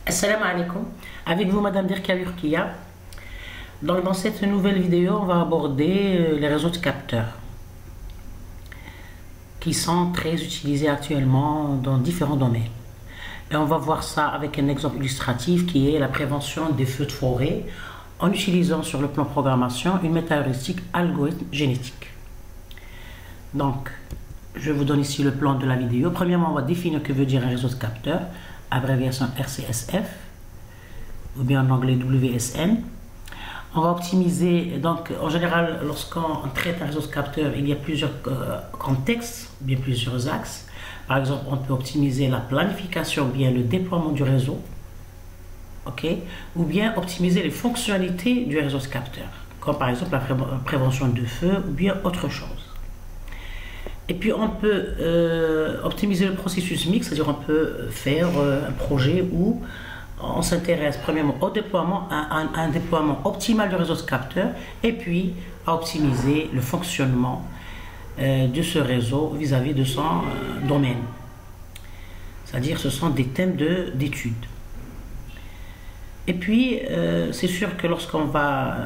Assalamu alaikum, avec vous Madame Dirka Urkia. Dans cette nouvelle vidéo, on va aborder les réseaux de capteurs qui sont très utilisés actuellement dans différents domaines. Et on va voir ça avec un exemple illustratif qui est la prévention des feux de forêt en utilisant sur le plan programmation une méta-heuristique algorithme génétique. Donc, je vous donne ici le plan de la vidéo. Premièrement, on va définir ce que veut dire un réseau de capteurs, abréviation RCSF, ou bien en anglais WSN. On va optimiser, donc en général, lorsqu'on traite un réseau de capteurs, il y a plusieurs contextes, bien plusieurs axes. Par exemple, on peut optimiser la planification, bien le déploiement du réseau, ou bien optimiser les fonctionnalités du réseau de capteurs, comme par exemple la prévention de feu, ou bien autre chose. Et puis on peut optimiser le processus mix, c'est-à-dire on peut faire un projet où on s'intéresse premièrement au déploiement, à un déploiement optimal du réseau de capteurs, et puis à optimiser le fonctionnement de ce réseau vis-à-vis de son domaine. C'est-à-dire ce sont des thèmes d'études. Et puis c'est sûr que lorsqu'on va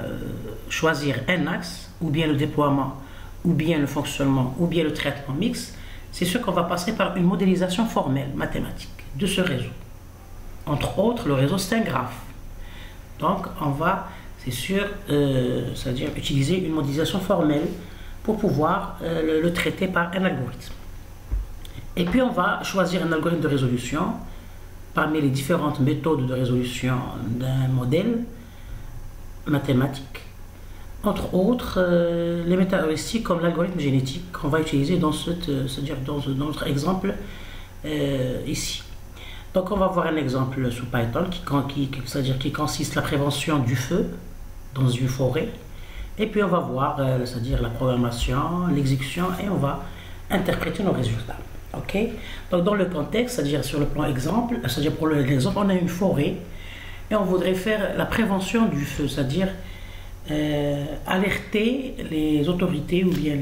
choisir un axe, ou bien le déploiement, ou bien le fonctionnement, ou bien le traitement mixte, c'est sûr qu'on va passer par une modélisation formelle, mathématique, de ce réseau. Entre autres, le réseau c'est un graphe. Donc, on va, c'est sûr, c'est-à-dire utiliser une modélisation formelle pour pouvoir le traiter par un algorithme. Et puis, on va choisir un algorithme de résolution parmi les différentes méthodes de résolution d'un modèle mathématique. Entre autres, les méta-heuristiques comme l'algorithme génétique qu'on va utiliser dans, dans notre exemple ici. Donc on va voir un exemple sous Python qui consiste la prévention du feu dans une forêt. Et puis on va voir c'est-à-dire la programmation, l'exécution, et on va interpréter nos résultats. Donc dans le contexte, c'est-à-dire sur le plan exemple, c'est-à-dire pour l'exemple, on a une forêt et on voudrait faire la prévention du feu, c'est-à-dire alerter les autorités ou bien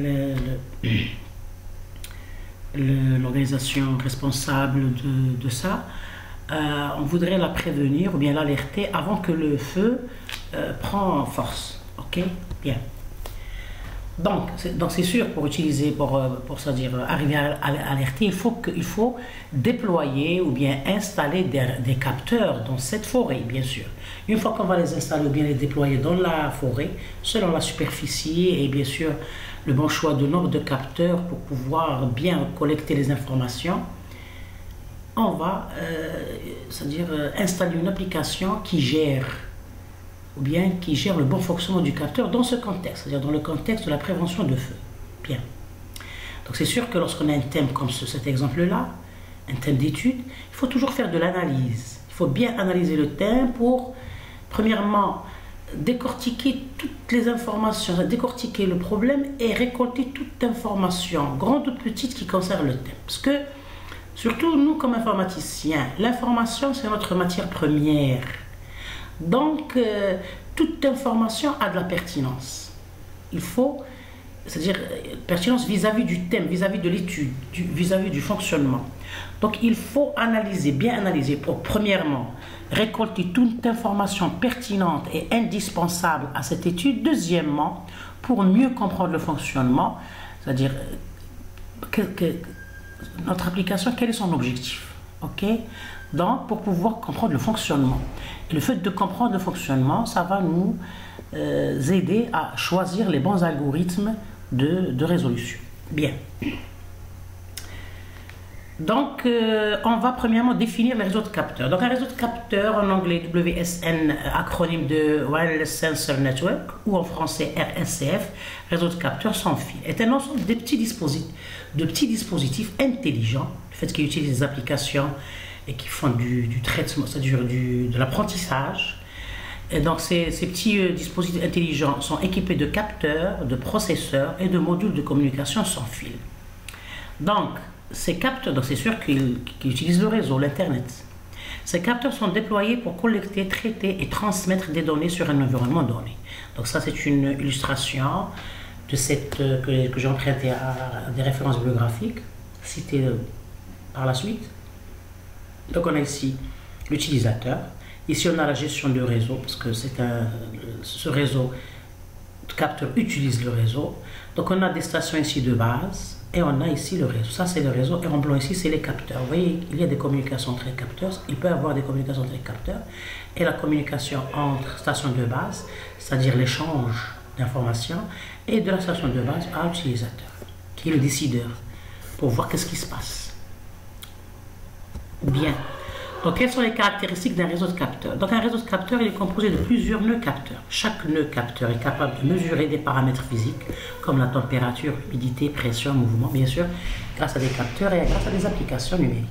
l'organisation responsable de ça. On voudrait la prévenir ou bien l'alerter avant que le feu prend force. Bien. Donc c'est sûr, pour utiliser, c'est-à-dire arriver à alerter, il faut déployer ou bien installer des capteurs dans cette forêt, bien sûr. Une fois qu'on va les installer ou bien les déployer dans la forêt, selon la superficie et bien sûr le bon choix de nombre de capteurs pour pouvoir bien collecter les informations, on va c'est-à-dire installer une application qui gère ou bien qui gère le bon fonctionnement du capteur dans ce contexte, c'est-à-dire dans le contexte de la prévention de feu. Bien. Donc c'est sûr que lorsqu'on a un thème comme cet exemple-là, un thème d'étude, il faut toujours faire de l'analyse. Il faut bien analyser le thème pour, premièrement, décortiquer toutes les informations, décortiquer le problème et récolter toute information, grande ou petite, qui concerne le thème. Parce que, surtout nous comme informaticiens, l'information c'est notre matière première. Donc, toute information a de la pertinence. Il faut, c'est-à-dire pertinence vis-à-vis du thème, vis-à-vis de l'étude, vis-à-vis du fonctionnement. Donc, il faut analyser, bien analyser pour, premièrement, récolter toute information pertinente et indispensable à cette étude. Deuxièmement, pour mieux comprendre le fonctionnement, c'est-à-dire notre application, quel est son objectif. Donc, pour pouvoir comprendre le fonctionnement. Et le fait de comprendre le fonctionnement, ça va nous aider à choisir les bons algorithmes de résolution. Bien. Donc, on va premièrement définir le réseau de capteurs. Donc, un réseau de capteurs, en anglais WSN, acronyme de Wireless Sensor Network, ou en français RSCF, réseau de capteurs sans fil, est un ensemble de petits dispositifs intelligents, le fait qu'ils utilisent des applications et qui font du traitement, c'est-à-dire de l'apprentissage. Et donc ces petits dispositifs intelligents sont équipés de capteurs, de processeurs et de modules de communication sans fil. Donc ces capteurs, c'est sûr qu'ils utilisent le réseau, l'Internet. Ces capteurs sont déployés pour collecter, traiter et transmettre des données sur un environnement donné. Donc ça c'est une illustration de que j'ai empruntée à des références bibliographiques citées par la suite. Donc on a ici l'utilisateur. Ici, on a la gestion du réseau, parce que ce réseau de capteurs utilise le réseau. Donc, on a des stations ici de base, et on a ici le réseau. Ça, c'est le réseau, et en blanc ici, c'est les capteurs. Vous voyez, il y a des communications entre les capteurs. Il peut y avoir des communications entre les capteurs, et la communication entre stations de base, c'est-à-dire l'échange d'informations, et de la station de base à l'utilisateur, qui est le décideur, pour voir qu'est-ce qui se passe. Bien. Donc, quelles sont les caractéristiques d'un réseau de capteurs? Donc, un réseau de capteurs, il est composé de plusieurs nœuds capteurs. Chaque nœud capteur est capable de mesurer des paramètres physiques, comme la température, l'humidité, pression, mouvement, bien sûr, grâce à des capteurs et grâce à des applications numériques.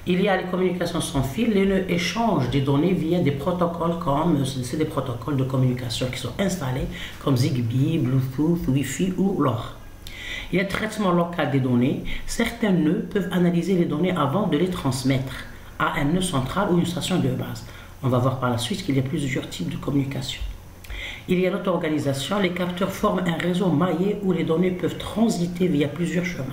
Il y a les communications sans fil. Les nœuds échangent des données via des protocoles c'est des protocoles de communication qui sont installés comme Zigbee, Bluetooth, Wi-Fi ou LoRa. Il y a le traitement local des données. Certains nœuds peuvent analyser les données avant de les transmettre à un nœud central ou une station de base. On va voir par la suite qu'il y a plusieurs types de communication. Il y a l'auto-organisation. Les capteurs forment un réseau maillé où les données peuvent transiter via plusieurs chemins.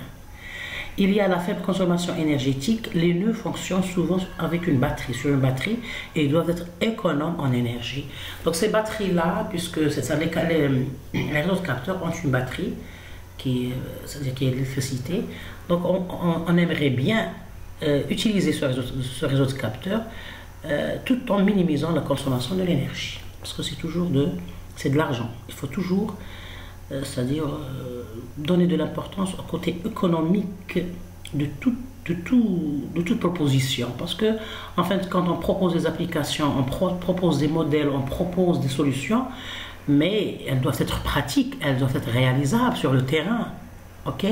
Il y a la faible consommation énergétique. Les nœuds fonctionnent souvent avec une batterie, sur une batterie, et ils doivent être économes en énergie. Donc ces batteries-là, puisque c'est ça, les réseaux de capteurs ont une batterie, c'est-à-dire qui est l'électricité. Donc on aimerait bien utiliser ce réseau de capteurs tout en minimisant la consommation de l'énergie. Parce que c'est de l'argent. Il faut toujours c'est-à-dire donner de l'importance au côté économique de toute proposition. Parce que, en fait, quand on propose des applications, on propose des modèles, on propose des solutions, mais elles doivent être pratiques, elles doivent être réalisables sur le terrain. Ok?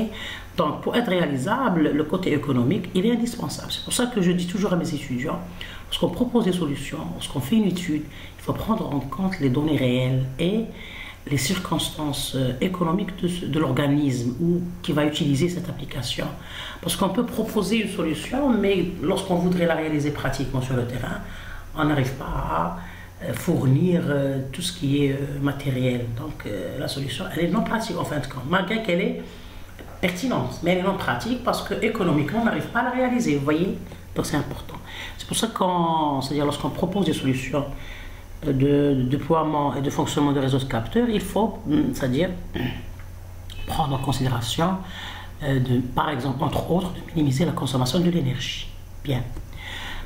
Donc, pour être réalisable, le côté économique, il est indispensable. C'est pour ça que je dis toujours à mes étudiants, lorsqu'on propose des solutions, lorsqu'on fait une étude, il faut prendre en compte les données réelles et les circonstances économiques de l'organisme qui va utiliser cette application. Parce qu'on peut proposer une solution, mais lorsqu'on voudrait la réaliser pratiquement sur le terrain, on n'arrive pas à fournir tout ce qui est matériel. Donc la solution, elle est non pratique en fin de compte, malgré qu'elle est pertinente, mais elle est non pratique parce qu'économiquement, on n'arrive pas à la réaliser, vous voyez? Donc c'est important. C'est pour ça c'est-à-dire lorsqu'on propose des solutions de déploiement et de fonctionnement de réseaux de capteurs, il faut, c'est-à-dire prendre en considération, par exemple, entre autres, de minimiser la consommation de l'énergie. Bien.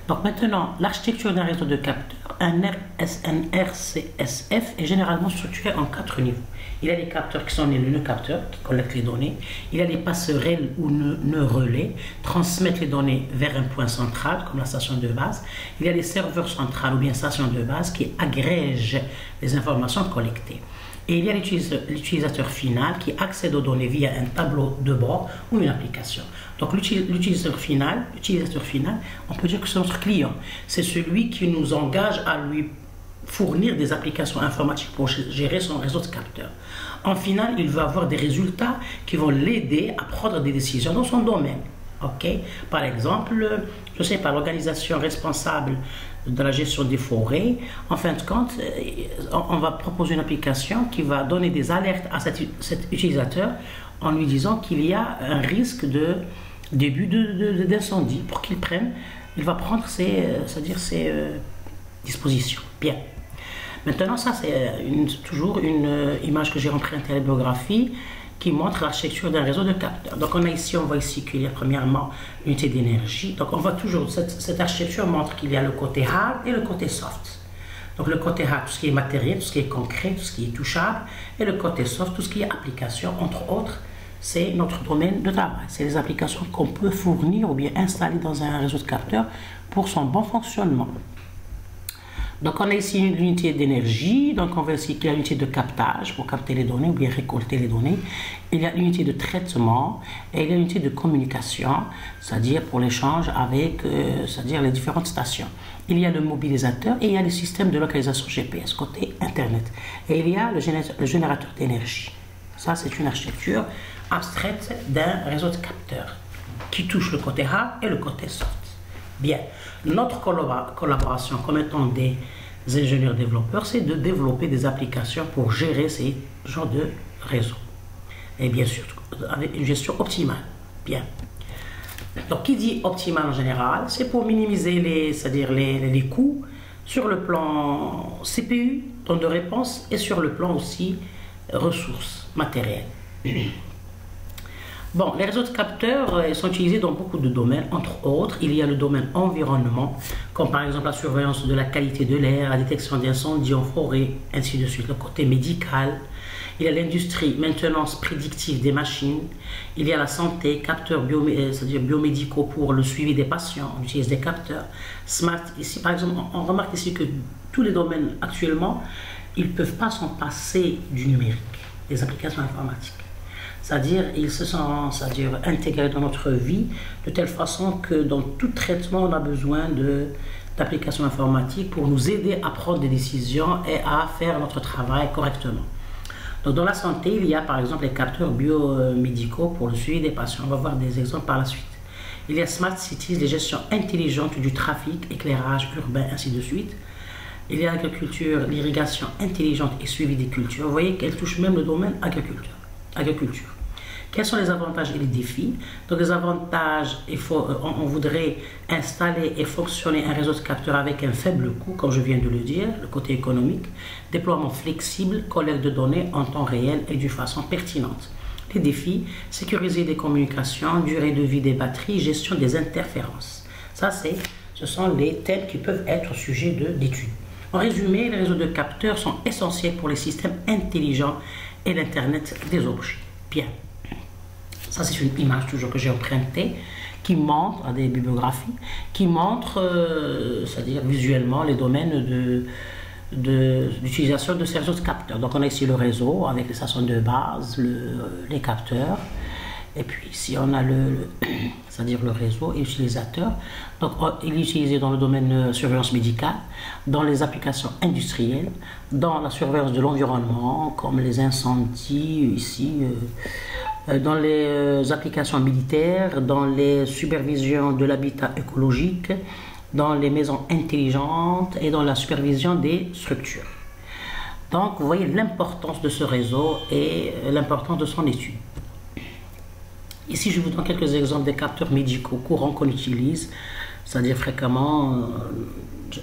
Donc maintenant, l'architecture d'un réseau de capteurs, un RCSF, est généralement structuré en 4 niveaux. Il y a les capteurs qui sont les nœuds capteurs, qui collectent les données. Il y a les passerelles ou nœuds relais, transmettent les données vers un point central, comme la station de base. Il y a les serveurs centrales ou bien stations de base qui agrègent les informations collectées. Et il y a l'utilisateur final qui accède aux données via un tableau de bord ou une application. Donc l'utilisateur final, on peut dire que c'est notre client. C'est celui qui nous engage à lui fournir des applications informatiques pour gérer son réseau de capteurs. En final, il va avoir des résultats qui vont l'aider à prendre des décisions dans son domaine. Okay? Par exemple, je ne sais pas, l'organisation responsable de la gestion des forêts, en fin de compte, on va proposer une application qui va donner des alertes à cet utilisateur en lui disant qu'il y a un risque de début d'incendie pour qu'il prenne, il va prendre ses dispositions. Bien. Maintenant, ça c'est toujours une image que j'ai rentrée en télébiographie qui montre l'architecture d'un réseau de capteurs. Donc on voit ici qu'il y a premièrement l'unité d'énergie. Donc on voit toujours, cette architecture montre qu'il y a le côté hard et le côté soft. Donc le côté hard, tout ce qui est matériel, tout ce qui est concret, tout ce qui est touchable, et le côté soft, tout ce qui est application, entre autres, c'est notre domaine de travail. C'est les applications qu'on peut fournir ou bien installer dans un réseau de capteurs pour son bon fonctionnement. Donc on a ici l'unité d'énergie, donc on voit ici qu'il y a l'unité de captage pour capter les données ou bien récolter les données. Il y a l'unité de traitement et il y a l'unité de communication, c'est-à-dire pour l'échange avec c'est-à-dire les différentes stations. Il y a le mobilisateur et il y a le système de localisation GPS côté Internet. Et il y a le générateur d'énergie. Ça c'est une architecture abstraite d'un réseau de capteurs qui touche le côté hard et le côté soft. Bien, notre collaboration comme étant des ingénieurs développeurs, c'est de développer des applications pour gérer ces genres de réseaux. Et bien sûr, avec une gestion optimale. Bien. Donc, qui dit optimal en général, c'est pour minimiser c'est-à-dire les coûts sur le plan CPU, temps de réponse, et sur le plan aussi ressources matérielles. Bon, les réseaux de capteurs sont utilisés dans beaucoup de domaines. Entre autres, il y a le domaine environnement, comme par exemple la surveillance de la qualité de l'air, la détection d'incendies en forêt, ainsi de suite. Le côté médical, il y a l'industrie, maintenance prédictive des machines. Il y a la santé, capteurs c'est-à-dire biomédicaux pour le suivi des patients. On utilise des capteurs. Smart, ici par exemple, on remarque ici que tous les domaines actuellement, ils ne peuvent pas s'en passer du numérique, des applications informatiques. C'est-à-dire, ils se sont intégrés dans notre vie de telle façon que dans tout traitement, on a besoin d'applications informatiques pour nous aider à prendre des décisions et à faire notre travail correctement. Donc, dans la santé, il y a par exemple les capteurs biomédicaux pour le suivi des patients. On va voir des exemples par la suite. Il y a Smart Cities, les gestions intelligentes du trafic, éclairage urbain, ainsi de suite. Il y a l'agriculture, l'irrigation intelligente et suivi des cultures. Vous voyez qu'elle touche même le domaine agriculture. Quels sont les avantages et les défis? Donc les avantages, on voudrait installer et fonctionner un réseau de capteurs avec un faible coût, comme je viens de le dire, le côté économique, déploiement flexible, collecte de données en temps réel et d'une façon pertinente. Les défis, sécuriser des communications, durée de vie des batteries, gestion des interférences. Ça, ce sont les thèmes qui peuvent être sujets d'études. En résumé, les réseaux de capteurs sont essentiels pour les systèmes intelligents et l'Internet des objets. Bien. Ça, c'est une image toujours que j'ai empruntée qui montre, à des bibliographies, qui montre, c'est-à-dire visuellement, les domaines d'utilisation de ces réseaux de capteurs. Donc, on a ici le réseau avec les stations de base, les capteurs. Et puis ici, on a c'est-à-dire le réseau et l'utilisateur. Donc, il est utilisé dans le domaine de surveillance médicale, dans les applications industrielles, dans la surveillance de l'environnement, comme les incendies ici, dans les applications militaires, dans les supervisions de l'habitat écologique, dans les maisons intelligentes et dans la supervision des structures. Donc, vous voyez l'importance de ce réseau et l'importance de son étude. Ici, je vous donne quelques exemples des capteurs médicaux courants qu'on utilise, c'est-à-dire fréquemment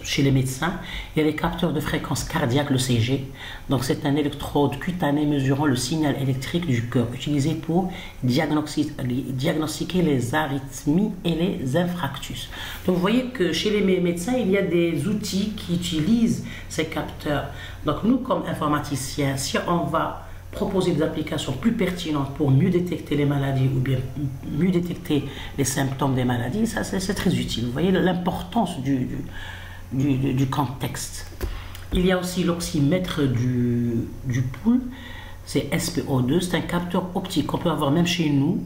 chez les médecins. Il y a les capteurs de fréquence cardiaque, le CG. Donc, c'est un électrode cutané mesurant le signal électrique du cœur, utilisé pour diagnostiquer les arythmies et les infarctus. Donc, vous voyez que chez les médecins, il y a des outils qui utilisent ces capteurs. Donc, nous, comme informaticiens, si on va proposer des applications plus pertinentes pour mieux détecter les maladies ou bien mieux détecter les symptômes des maladies, ça c'est très utile. Vous voyez l'importance du contexte. Il y a aussi l'oxymètre du pouls, c'est SPO2, c'est un capteur optique qu'on peut avoir même chez nous.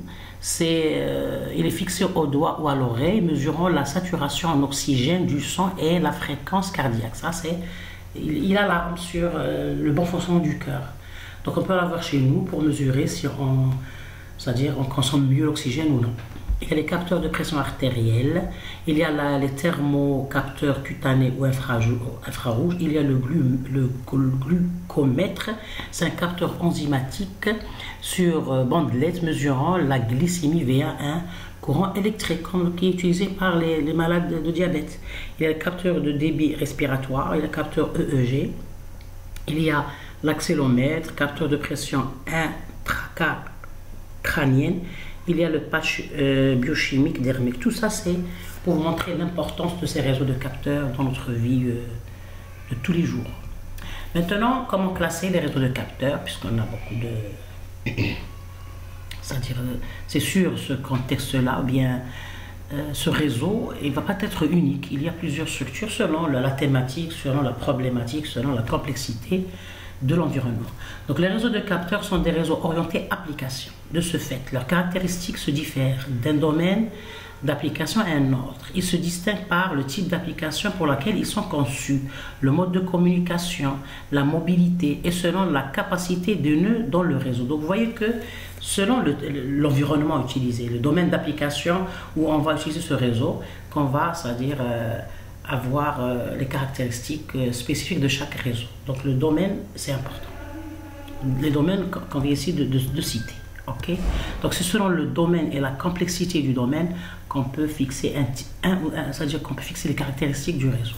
Il est fixé au doigt ou à l'oreille, mesurant la saturation en oxygène du sang et la fréquence cardiaque. Ça, il alarme sur le bon fonctionnement du cœur. Donc on peut l'avoir chez nous pour mesurer si on consomme mieux l'oxygène ou non. Il y a les capteurs de pression artérielle, il y a les thermocapteurs cutanés ou infrarouges, il y a le glucomètre, c'est un capteur enzymatique sur bandelette mesurant la glycémie via un courant électrique qui est utilisé par les malades de diabète. Il y a le capteur de débit respiratoire, il y a le capteur EEG, il y a l'accélomètre, capteur de pression intracrânienne, il y a le patch biochimique dermique. Tout ça, c'est pour vous montrer l'importance de ces réseaux de capteurs dans notre vie de tous les jours. Maintenant, comment classer les réseaux de capteurs, puisqu'on a beaucoup de... C'est-à-dire, c'est sûr, ce contexte-là, bien... ce réseau, il ne va pas être unique. Il y a plusieurs structures selon la thématique, selon la problématique, selon la complexité de l'environnement. Donc les réseaux de capteurs sont des réseaux orientés application. De ce fait, leurs caractéristiques se diffèrent d'un domaine d'application à un autre. Ils se distinguent par le type d'application pour laquelle ils sont conçus, le mode de communication, la mobilité et selon la capacité de nœuds dans le réseau. Donc vous voyez que selon l'environnement utilisé, le domaine d'application où on va utiliser ce réseau, qu'on va, c'est-à-dire avoir les caractéristiques spécifiques de chaque réseau. Donc le domaine, c'est important. Les domaines qu'on vient ici de citer. Okay? Donc c'est selon le domaine et la complexité du domaine qu'on peut fixer c'est-à-dire qu'on peut fixer les caractéristiques du réseau.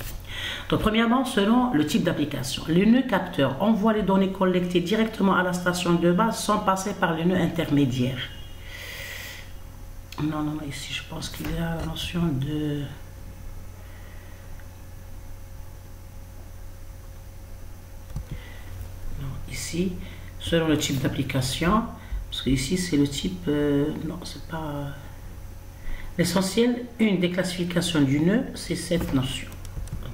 Donc, premièrement, selon le type d'application, les nœuds capteurs envoient les données collectées directement à la station de base sans passer par les nœuds intermédiaires. Non, ici, je pense qu'il y a la notion de... Non, ici, selon le type d'application, parce que ici, c'est le type... non, c'est pas... L'essentiel, une des classifications du nœud, c'est cette notion.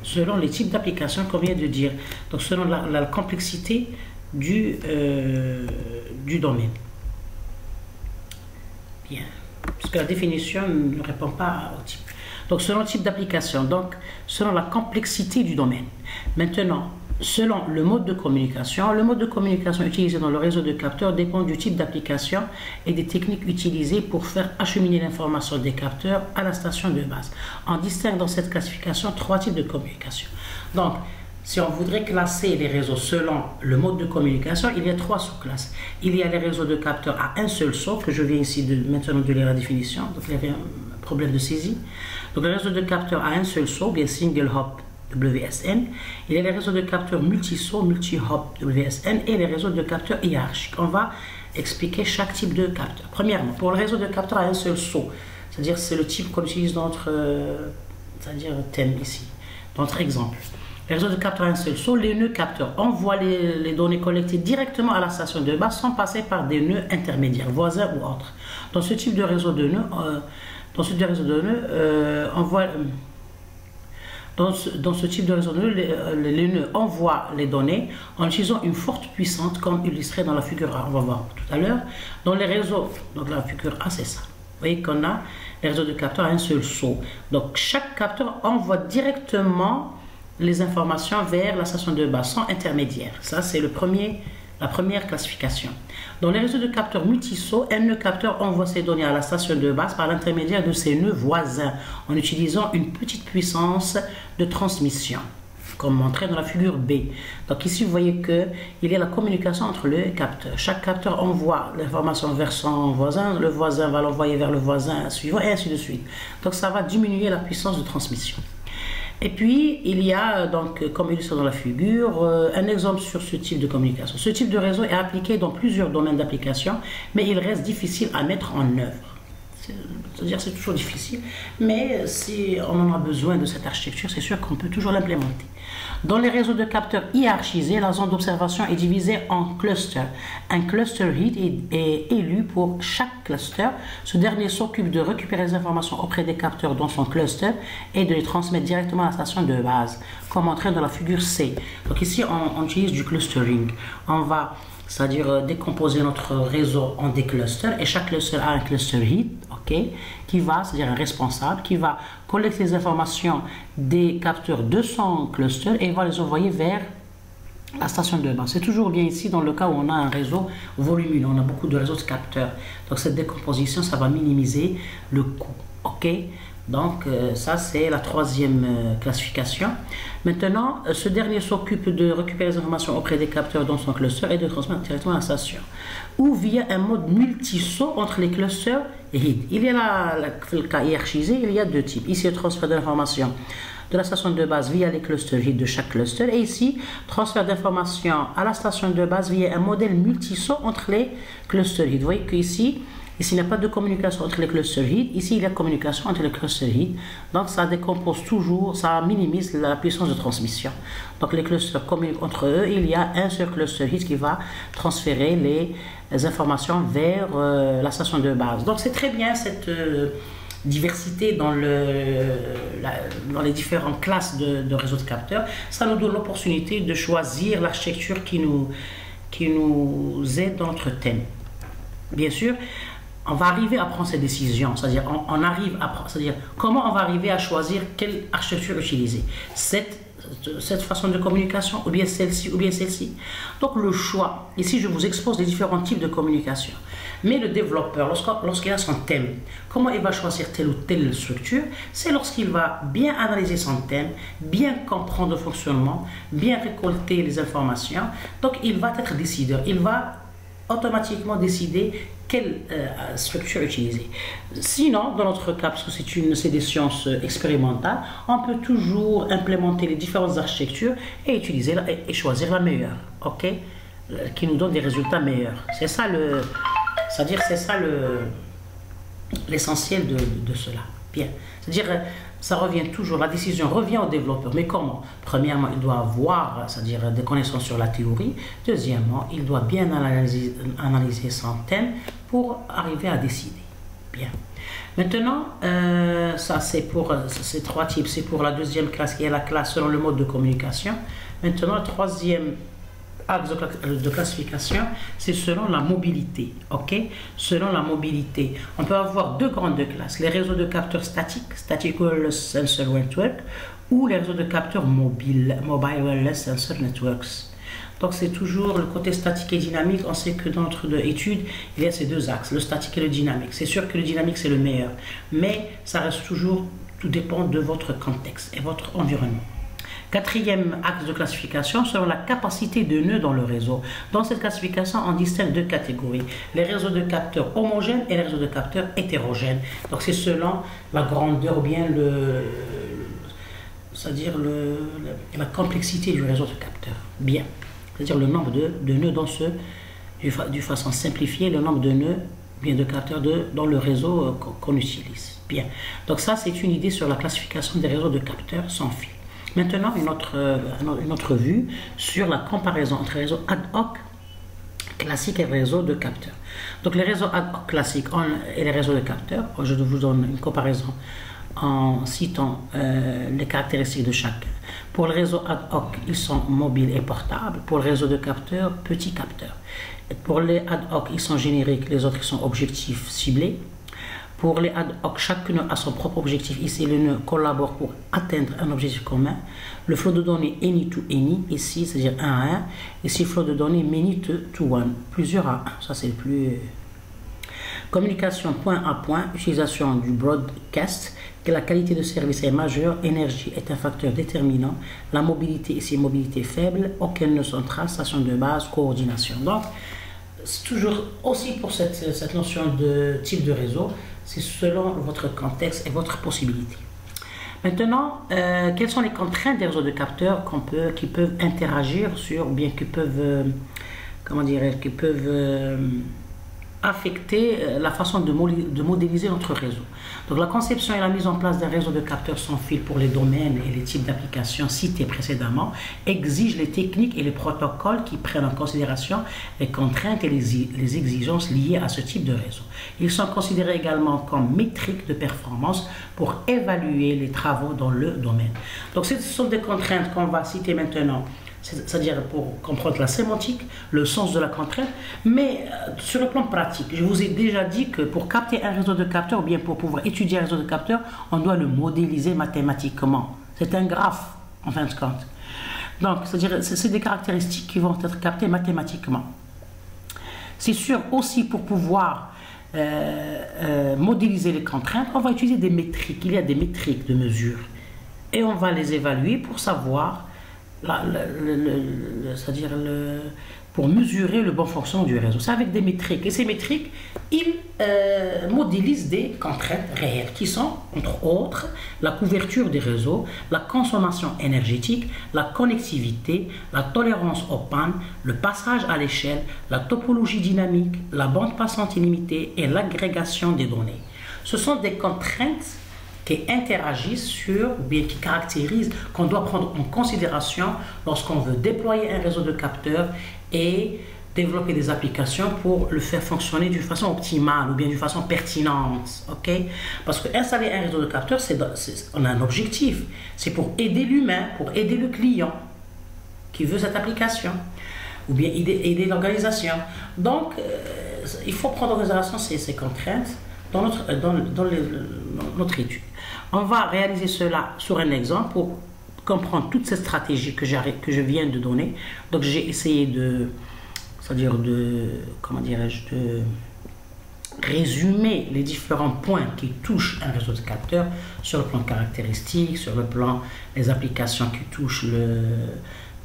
Selon les types d'applications qu'on vient de dire, donc selon la complexité du domaine. Bien, puisque la définition ne répond pas au type. Donc selon le type d'application, donc selon la complexité du domaine. Maintenant, selon le mode de communication utilisé dans le réseau de capteurs dépend du type d'application et des techniques utilisées pour faire acheminer l'information des capteurs à la station de base. On distingue dans cette classification 3 types de communication. Donc, si on voudrait classer les réseaux selon le mode de communication, il y a 3 sous-classes. Il y a les réseaux de capteurs à un seul saut, que je viens ici maintenant de lire la définition, donc il y avait un problème de saisie. Donc, le réseau de capteurs à un seul saut, bien single hop, WSN, il y a les réseaux de capteurs multi-saut, multi-hop, WSN, et les réseaux de capteurs hiérarchiques. On va expliquer chaque type de capteur. Premièrement, pour le réseau de capteurs à un seul saut, c'est-à-dire c'est le type qu'on utilise dans notre thème ici, dans notre exemple. Les réseaux de capteurs à un seul saut, les nœuds capteurs envoient les données collectées directement à la station de base sans passer par des nœuds intermédiaires, voisins ou autres. Dans ce type de réseau de nœuds, Dans ce type de réseau de nœuds, les nœuds envoient les données en utilisant une forte puissance comme illustré dans la figure A. On va voir tout à l'heure. Dans les réseaux, donc la figure A, c'est ça. Vous voyez qu'on a les réseaux de capteurs à un seul saut. Donc chaque capteur envoie directement les informations vers la station de base sans intermédiaire. Ça, c'est la première classification. Dans les réseaux de capteurs multi-sauts, un nœud capteur envoie ses données à la station de base par l'intermédiaire de ses nœuds voisins en utilisant une petite puissance de transmission, comme montré dans la figure B. Donc ici, vous voyez qu'il y a la communication entre les capteurs. Chaque capteur envoie l'information vers son voisin, le voisin va l'envoyer vers le voisin suivant, et ainsi de suite. Donc ça va diminuer la puissance de transmission. Et puis, il y a, donc, comme illustré dans la figure, un exemple sur ce type de communication. Ce type de réseau est appliqué dans plusieurs domaines d'application, mais il reste difficile à mettre en œuvre. C'est-à-dire c'est toujours difficile, mais si on en a besoin de cette architecture, c'est sûr qu'on peut toujours l'implémenter. Dans les réseaux de capteurs hiérarchisés, la zone d'observation est divisée en clusters. Un cluster head est élu pour chaque cluster. Ce dernier s'occupe de récupérer les informations auprès des capteurs dans son cluster et de les transmettre directement à la station de base, comme montré dans la figure C. Donc ici, on utilise du clustering. On va, c'est-à-dire décomposer notre réseau en des clusters, et chaque cluster a un cluster head, qui va, c'est-à-dire un responsable, qui va collecter les informations des capteurs de son cluster et va les envoyer vers la station de base. C'est toujours bien ici dans le cas où on a un réseau volumineux, on a beaucoup de réseaux de capteurs. Donc cette décomposition, ça va minimiser le coût. Donc ça, c'est la troisième classification. Maintenant, ce dernier s'occupe de récupérer les informations auprès des capteurs dans son cluster et de transmettre directement à la station, ou via un mode multi-saut entre les clusters et head. Il y a le cas hiérarchisé, il y a 2 types. Ici, le transfert d'informations de la station de base via les clusters head de chaque cluster, et ici, transfert d'informations à la station de base via un modèle multi-saut entre les clusters head. Vous voyez qu'ici, il n'y a pas de communication entre les clusters head. Ici, il y a communication entre les clusters head. Donc, ça décompose toujours, ça minimise la puissance de transmission. Donc, les clusters communiquent entre eux. Il y a un seul cluster head qui va transférer les informations vers la station de base. Donc, c'est très bien cette diversité dans les différentes classes de réseaux de capteurs. Ça nous donne l'opportunité de choisir l'architecture qui nous aide dans notre thème. Bien sûr, on va arriver à prendre ces décisions, c'est-à-dire comment on va arriver à choisir quelle architecture utiliser, cette façon de communication, ou bien celle-ci, ou bien celle-ci. Donc le choix, ici je vous expose les différents types de communication. Mais le développeur, lorsqu'il a son thème, comment il va choisir telle ou telle structure? C'est lorsqu'il va bien analyser son thème, bien comprendre le fonctionnement, bien récolter les informations. Donc il va être décideur, il va automatiquement décider quelle structure utiliser. Sinon, dans notre cas, parce que c'est des sciences expérimentales, on peut toujours implémenter les différentes architectures et utiliser et choisir la meilleure, ok, qui nous donne des résultats meilleurs. C'est ça l'essentiel de cela. Bien. C'est-à-dire, ça revient toujours, la décision revient au développeur. Mais comment? Premièrement, il doit avoir, c'est-à-dire des connaissances sur la théorie. Deuxièmement, il doit bien analyser son thème pour arriver à décider. Bien. Maintenant, ça c'est pour ces trois types. C'est pour la deuxième classe qui est la classe selon le mode de communication. Maintenant, le troisième axe de classification, c'est selon la mobilité, ok? Selon la mobilité, on peut avoir deux grandes classes, les réseaux de capteurs statiques, Static Wireless Sensor Network, ou les réseaux de capteurs mobiles, Mobile Wireless Sensor Networks. Donc c'est toujours le côté statique et dynamique. On sait que dans notre étude, il y a ces deux axes, le statique et le dynamique. C'est sûr que le dynamique c'est le meilleur, mais ça reste toujours, tout dépend de votre contexte et votre environnement. Quatrième axe de classification, selon la capacité de nœuds dans le réseau. Dans cette classification, on distingue deux catégories. Les réseaux de capteurs homogènes et les réseaux de capteurs hétérogènes. Donc c'est selon la grandeur ou bien c'est-à-dire la complexité du réseau de capteurs. Bien. C'est-à-dire le nombre de nœuds dans de façon simplifiée, le nombre de nœuds, bien de capteurs dans le réseau qu'on utilise. Bien. Donc ça, c'est une idée sur la classification des réseaux de capteurs sans fil. Maintenant, une autre vue sur la comparaison entre réseaux ad hoc classiques et réseaux de capteurs. Donc les réseaux ad hoc classiques et les réseaux de capteurs, je vous donne une comparaison en citant les caractéristiques de chacun. Pour le réseau ad hoc, ils sont mobiles et portables. Pour le réseau de capteurs, petits capteurs. Et pour les ad hoc, ils sont génériques, les autres ils sont objectifs ciblés. Pour les ad hoc, chacun a son propre objectif. Ici, les nœuds collaborent pour atteindre un objectif commun. Le flot de données any to any, ici, c'est-à-dire 1 à 1. Ici, flot de données many to one, plusieurs à 1. Ça, c'est le plus. Communication point à point, utilisation du broadcast, que la qualité de service est majeure, énergie est un facteur déterminant, la mobilité ici, mobilité faible, aucune ne sont trace, station de base, coordination. Donc, c'est toujours aussi pour cette notion de type de réseau, c'est selon votre contexte et votre possibilité. Maintenant, quelles sont les contraintes des réseaux de capteurs qui peuvent interagir sur, ou bien qui peuvent, affecter la façon de modéliser notre réseau. Donc la conception et la mise en place d'un réseau de capteurs sans fil pour les domaines et les types d'applications cités précédemment exigent les techniques et les protocoles qui prennent en considération les contraintes et les exigences liées à ce type de réseau. Ils sont considérés également comme métriques de performance pour évaluer les travaux dans le domaine. Donc ce sont des contraintes qu'on va citer maintenant, c'est-à-dire pour comprendre la sémantique, le sens de la contrainte, mais sur le plan pratique, je vous ai déjà dit que pour capter un réseau de capteurs, ou bien pour pouvoir étudier un réseau de capteurs, on doit le modéliser mathématiquement. C'est un graphe, en fin de compte. Donc, c'est-à-dire, c'est des caractéristiques qui vont être captées mathématiquement. C'est sûr aussi pour pouvoir modéliser les contraintes, on va utiliser des métriques. Il y a des métriques de mesure. Et on va les évaluer pour savoir c'est-à-dire pour mesurer le bon fonctionnement du réseau. C'est avec des métriques. Et ces métriques, ils modélisent des contraintes réelles qui sont, entre autres, la couverture des réseaux, la consommation énergétique, la connectivité, la tolérance aux pannes, le passage à l'échelle, la topologie dynamique, la bande passante illimitée et l'agrégation des données. Ce sont des contraintes qui interagissent sur, ou bien qui caractérisent, qu'on doit prendre en considération lorsqu'on veut déployer un réseau de capteurs et développer des applications pour le faire fonctionner d'une façon optimale ou bien d'une façon pertinente. Ok? Parce que installer un réseau de capteurs, on a un objectif. C'est pour aider l'humain, pour aider le client qui veut cette application, ou bien aider l'organisation. Donc, il faut prendre en considération ces contraintes dans notre étude. On va réaliser cela sur un exemple pour comprendre toutes ces stratégies que je viens de donner. Donc j'ai essayé de résumer les différents points qui touchent un réseau de capteurs sur le plan caractéristique, sur le plan des applications qui touchent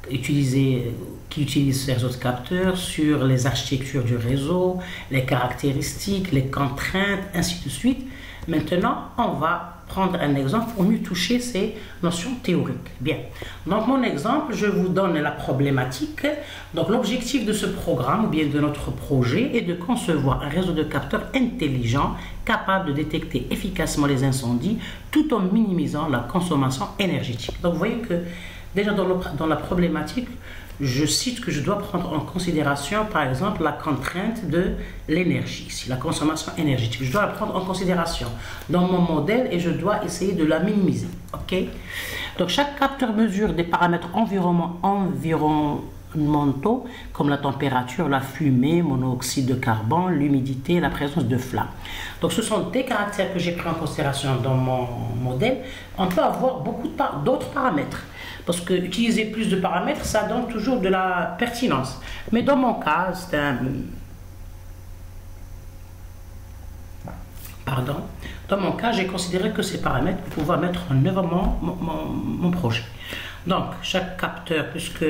qui utilise ces autres capteurs, sur les architectures du réseau, les caractéristiques, les contraintes, ainsi de suite. Maintenant, on va prendre un exemple pour mieux toucher ces notions théoriques. Bien, donc mon exemple, je vous donne la problématique. Donc l'objectif de ce programme ou bien de notre projet est de concevoir un réseau de capteurs intelligents capable de détecter efficacement les incendies tout en minimisant la consommation énergétique. Donc vous voyez que déjà dans la problématique, je cite que je dois prendre en considération, par exemple, la contrainte de l'énergie, ici, la consommation énergétique. Je dois la prendre en considération dans mon modèle et je dois essayer de la minimiser. OK? Donc, chaque capteur mesure des paramètres environnementaux comme la température, la fumée, monoxyde de carbone, l'humidité, la présence de flammes. Donc, ce sont des caractères que j'ai pris en considération dans mon modèle. On peut avoir beaucoup d'autres paramètres. Parce que utiliser plus de paramètres, ça donne toujours de la pertinence. Mais dans mon cas, c'est un... Pardon. Dans mon cas, j'ai considéré que ces paramètres pour pouvoir mettre en œuvre mon projet. Donc, chaque capteur, puisque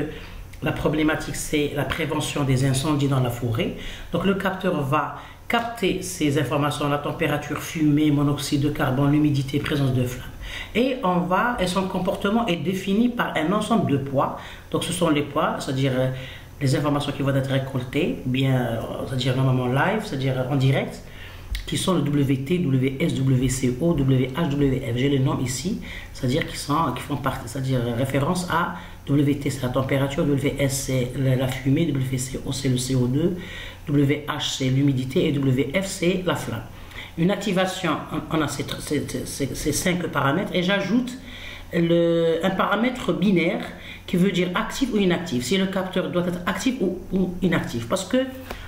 la problématique, c'est la prévention des incendies dans la forêt. Donc, le capteur va capter ces informations, la température, fumée, monoxyde de carbone, l'humidité, présence de flammes. Et son comportement est défini par un ensemble de poids. Donc ce sont les poids, c'est-à-dire les informations qui vont être récoltées, bien, c'est-à-dire normalement live, c'est-à-dire en direct, qui sont le WT, WS, WCO, WH, WF. J'ai les noms ici, c'est-à-dire qui font partie, c'est-à-dire référence à WT, c'est la température, WS, c'est la fumée, WCO, c'est le CO2, WH, c'est l'humidité et WF, c'est la flamme. Une activation, on a ces 5 paramètres et j'ajoute un paramètre binaire qui veut dire actif ou inactif, si le capteur doit être actif ou inactif. Parce que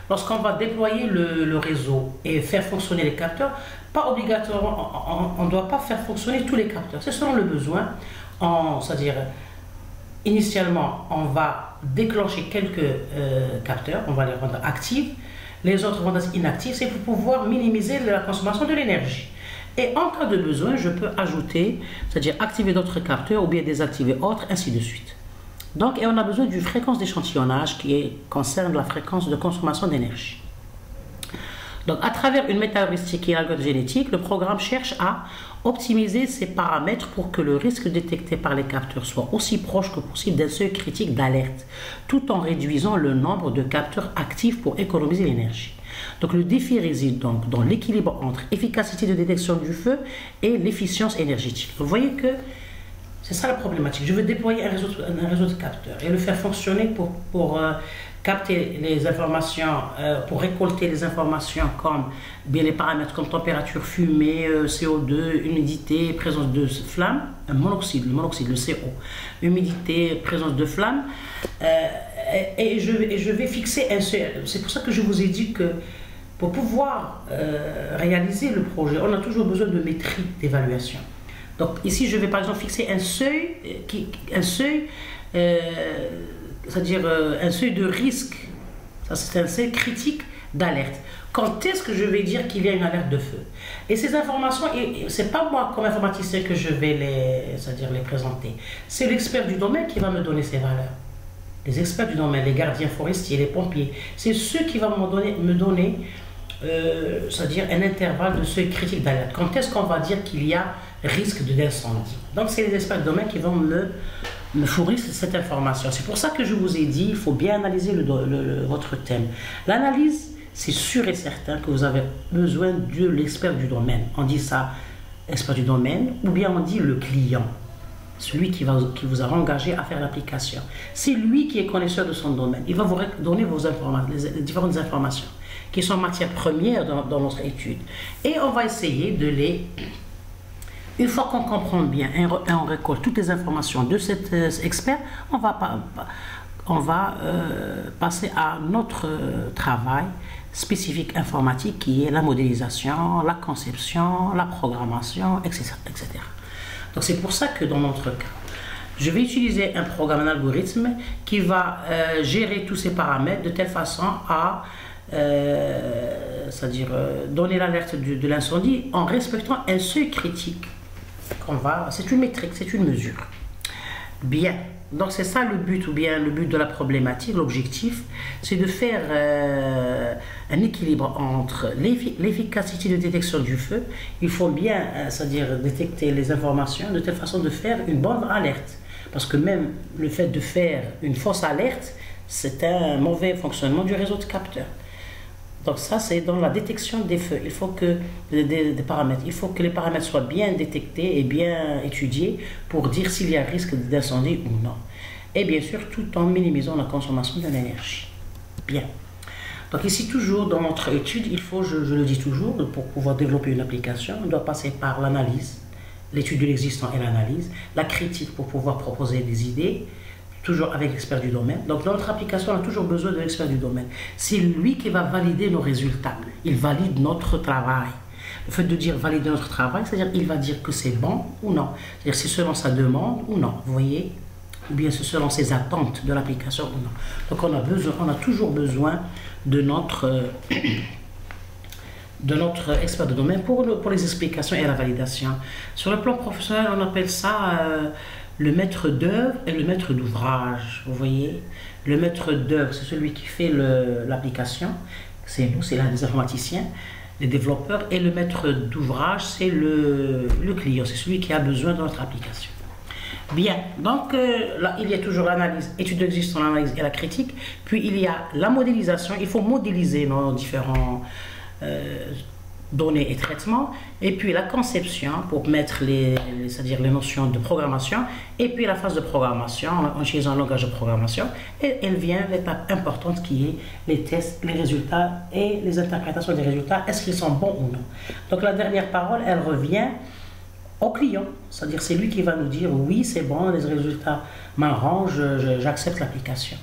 lorsqu'on va déployer le réseau et faire fonctionner les capteurs, pas obligatoirement, on ne doit pas faire fonctionner tous les capteurs. C'est selon le besoin. C'est-à-dire, initialement, on va déclencher quelques capteurs, on va les rendre actifs. Les autres vont être inactifs, c'est pour pouvoir minimiser la consommation de l'énergie. Et en cas de besoin, je peux ajouter, c'est-à-dire activer d'autres capteurs ou bien désactiver autres, ainsi de suite. Donc, et on a besoin d'une fréquence d'échantillonnage qui concerne la fréquence de consommation d'énergie. Donc, à travers une méta-heuristique et l'algorithme génétique, le programme cherche à optimiser ces paramètres pour que le risque détecté par les capteurs soit aussi proche que possible d'un seuil critique d'alerte, tout en réduisant le nombre de capteurs actifs pour économiser l'énergie. Donc, le défi réside donc dans l'équilibre entre efficacité de détection du feu et l'efficience énergétique. Vous voyez que c'est ça la problématique. Je veux déployer un réseau de capteurs et le faire fonctionner pour capter les informations, pour récolter les informations comme bien les paramètres comme température, fumée, CO2, humidité, présence de flamme, le monoxyde, le CO, humidité, présence de flamme, et je vais fixer un seuil. C'est pour ça que je vous ai dit que pour pouvoir réaliser le projet, on a toujours besoin de métriques d'évaluation. Donc ici, je vais par exemple fixer un seuil, c'est-à-dire un seuil de risque. Ça, c'est un seuil critique d'alerte. Quand est-ce que je vais dire qu'il y a une alerte de feu? Et ces informations, ce n'est pas moi comme informaticien que je vais les présenter. C'est l'expert du domaine qui va me donner ces valeurs. Les experts du domaine, les gardiens forestiers, les pompiers, c'est ceux qui vont me donner c'est-à-dire un intervalle de seuil critique d'alerte. Quand est-ce qu'on va dire qu'il y a risque d'incendie? Donc c'est les experts du domaine qui vont me fournir cette information. C'est pour ça que je vous ai dit, il faut bien analyser votre thème. L'analyse, c'est sûr et certain que vous avez besoin de l'expert du domaine. On dit ça, expert du domaine, ou bien on dit le client, celui qui vous a engagé à faire l'application. C'est lui qui est connaisseur de son domaine. Il va vous donner les différentes informations qui sont matières premières dans notre étude. Et on va essayer de les... Une fois qu'on comprend bien et on récolte toutes les informations de cet expert, on va passer à notre travail spécifique informatique qui est la modélisation, la conception, la programmation, etc. etc. Donc c'est pour ça que dans notre cas, je vais utiliser un programme, un algorithme qui va gérer tous ces paramètres de telle façon à c'est-à-dire donner l'alerte de l'incendie en respectant un seuil critique. C'est une métrique, c'est une mesure. Bien. Donc c'est ça le but, ou bien le but de la problématique, l'objectif, c'est de faire un équilibre entre l'efficacité de détection du feu. Il faut bien, c'est-à-dire détecter les informations de telle façon de faire une bonne alerte. Parce que même le fait de faire une fausse alerte, c'est un mauvais fonctionnement du réseau de capteurs. Donc ça, c'est dans la détection des feux. Il faut que des paramètres, il faut que les paramètres soient bien détectés et bien étudiés pour dire s'il y a risque d'incendie ou non. Et bien sûr, tout en minimisant la consommation de l'énergie. Bien. Donc ici, toujours dans notre étude, il faut, je le dis toujours, pour pouvoir développer une application, on doit passer par l'analyse, l'étude de l'existant et l'analyse, la critique pour pouvoir proposer des idées, toujours avec l'expert du domaine. Donc dans notre application, on a toujours besoin de l'expert du domaine. C'est lui qui va valider nos résultats. Il valide notre travail. Le fait de dire valider notre travail, c'est-à-dire qu'il va dire que c'est bon ou non. C'est-à-dire c'est selon sa demande ou non. Vous voyez? Ou bien c'est selon ses attentes de l'application ou non. Donc on a toujours besoin de notre expert de domaine pour les explications et la validation. Sur le plan professionnel, on appelle ça le maître d'œuvre et le maître d'ouvrage. Vous voyez, le maître d'œuvre, c'est celui qui fait l'application, c'est nous, c'est les informaticiens, les développeurs, et le maître d'ouvrage, c'est le client, c'est celui qui a besoin de notre application. Bien, donc là, il y a toujours l'analyse, étude d'existence, l'analyse et la critique, puis il y a la modélisation, il faut modéliser nos différents données et traitements, et puis la conception pour mettre c'est-à-dire les notions de programmation, et puis la phase de programmation en utilisant un langage de programmation, et elle vient l'étape importante qui est les tests, les résultats et les interprétations des résultats, est-ce qu'ils sont bons ou non. Donc la dernière parole, elle revient au client, c'est-à-dire c'est lui qui va nous dire oui c'est bon, les résultats m'arrangent, j'accepte l'application.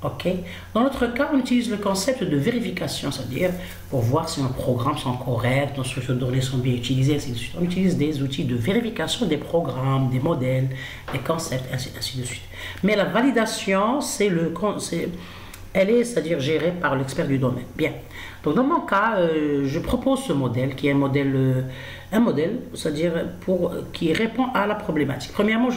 Ok. Dans notre cas, on utilise le concept de vérification, c'est-à-dire pour voir si nos programmes sont corrects, nos structures de données sont bien utilisées, ainsi de suite. On utilise des outils de vérification des programmes, des modèles, des concepts, ainsi de suite. Mais la validation, elle est, c'est-à-dire gérée par l'expert du domaine. Bien. Donc dans mon cas, je propose ce modèle qui est un modèle, c'est-à-dire qui répond à la problématique. Premièrement,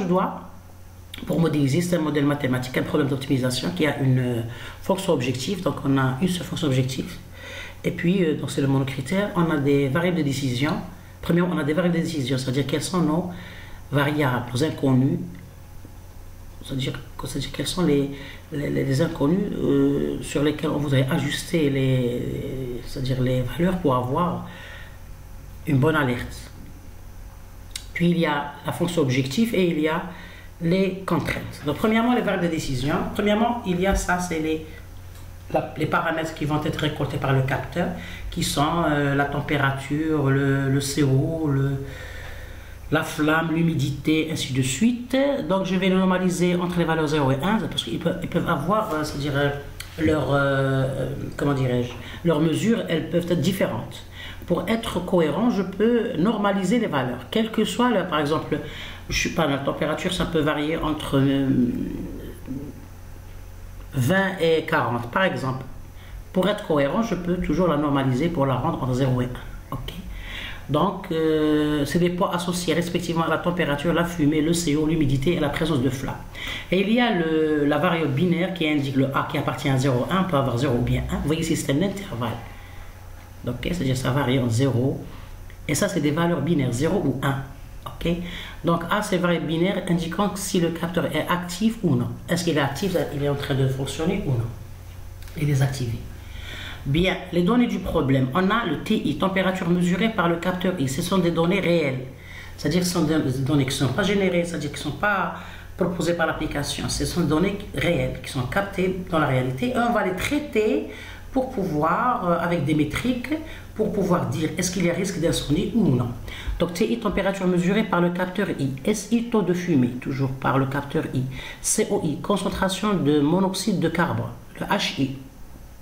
pour modéliser, c'est un modèle mathématique, un problème d'optimisation qui a une fonction objective. Donc on a une seule fonction objective. Et puis, donc c'est le monocritère, on a des variables de décision. Premièrement, on a des variables de décision, c'est-à-dire quelles sont nos variables inconnues. C'est-à-dire quels sont les inconnus sur lesquels on voudrait ajuster les valeurs pour avoir une bonne alerte. Puis il y a la fonction objective et il y a les contraintes. Donc premièrement, les variables de décision. Premièrement, il y a ça, c'est les paramètres qui vont être récoltés par le capteur, qui sont la température, le CO, la flamme, l'humidité, ainsi de suite. Donc je vais le normaliser entre les valeurs 0 et 1, parce qu'ils peuvent avoir, c'est-à-dire comment dirais-je, leurs mesures, elles peuvent être différentes. Pour être cohérent, je peux normaliser les valeurs, quelle que soit, par exemple, je sais pas, la température, ça peut varier entre 20 et 40, par exemple. Pour être cohérent, je peux toujours la normaliser pour la rendre entre 0 et 1. Ok. Donc, c'est des poids associés respectivement à la température, la fumée, le CO, l'humidité et la présence de flamme. Et il y a la variable binaire qui indique le A qui appartient à 0, 1, peut avoir 0 ou bien 1. Vous voyez ici, c'est un intervalle. Donc, c'est-à-dire ça varie entre 0, et ça, c'est des valeurs binaires, 0 ou 1. Ok. Donc, A, c'est variable binaire indiquant si le capteur est actif ou non. Est-ce qu'il est actif, il est en train de fonctionner ou non. Et désactivé. Bien, les données du problème. On a le TI, température mesurée par le capteur I. Ce sont des données réelles. C'est-à-dire que ce sont des données qui ne sont pas générées, c'est-à-dire qui ne sont pas proposées par l'application. Ce sont des données réelles qui sont captées dans la réalité. Et on va les traiter pour pouvoir, avec des métriques, pour pouvoir dire est-ce qu'il y a risque d'incendie ou non. Donc TI, température mesurée par le capteur I. SI, taux de fumée, toujours par le capteur I. COI, concentration de monoxyde de carbone. Le HI,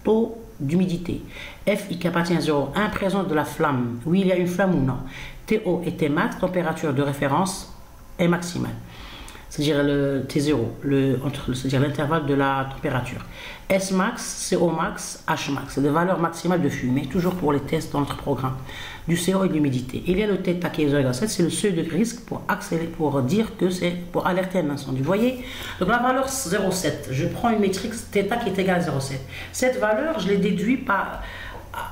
taux d'humidité. FI qui appartient à 0,1, présence de la flamme. Oui, il y a une flamme ou non. TO et Tmax, température de référence est maximale. C'est-à-dire le T0, c'est-à-dire l'intervalle de la température. Smax, CO max, Hmax, c'est des valeurs maximales de fumée, toujours pour les tests dans notre programme. du CO et de l'humidité. Il y a le θ qui est 0,7, c'est le seuil de risque pour accélérer, pour dire que c'est pour alerter un incendie. Vous voyez, donc la valeur 0,7, je prends une métrique θ qui est égale à 0,7. Cette valeur, je l'ai déduite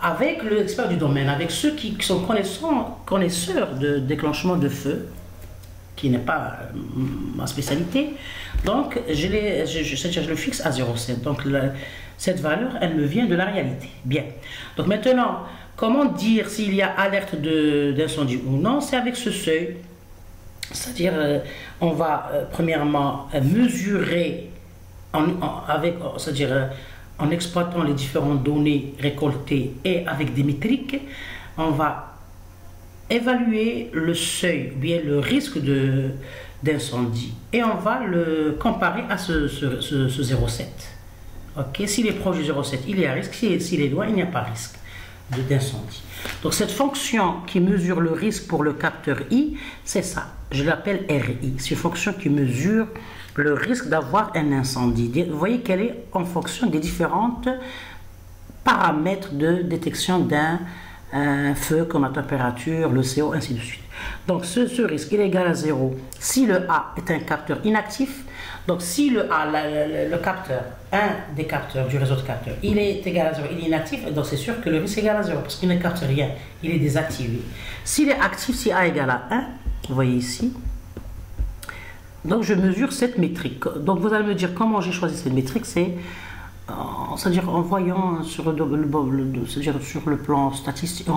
avec l'expert du domaine, avec ceux qui sont connaisseurs de déclenchement de feu, qui n'est pas ma spécialité. Donc, je le fixe à 0,7. Donc, cette valeur, elle me vient de la réalité. Bien. Donc, maintenant, comment dire s'il y a alerte d'incendie ou non? C'est avec ce seuil. C'est-à-dire, on va premièrement mesurer, c'est-à-dire en exploitant les différentes données récoltées et avec des métriques, on va évaluer le seuil, bien le risque d'incendie, et on va le comparer à ce 0,7. Ok, s'il est proche du 0,7, il y a risque, s'il est loin, il n'y a pas risque d'incendie. Donc cette fonction qui mesure le risque pour le capteur I, c'est ça, je l'appelle RI, c'est une fonction qui mesure le risque d'avoir un incendie. Vous voyez qu'elle est en fonction des différents paramètres de détection d'un feu, comme la température, le CO, ainsi de suite. Donc ce risque il est égal à 0 si le A est un capteur inactif. Donc si le A, le capteur, un des capteurs du réseau de capteurs, il est égal à 0, il est inactif, donc c'est sûr que le risque est égal à 0 parce qu'il ne capte rien, il est désactivé. S'il est actif, si A est égal à 1, vous voyez ici, donc je mesure cette métrique. Donc vous allez me dire comment j'ai choisi cette métrique, c'est-à-dire en voyant sur le plan statistique,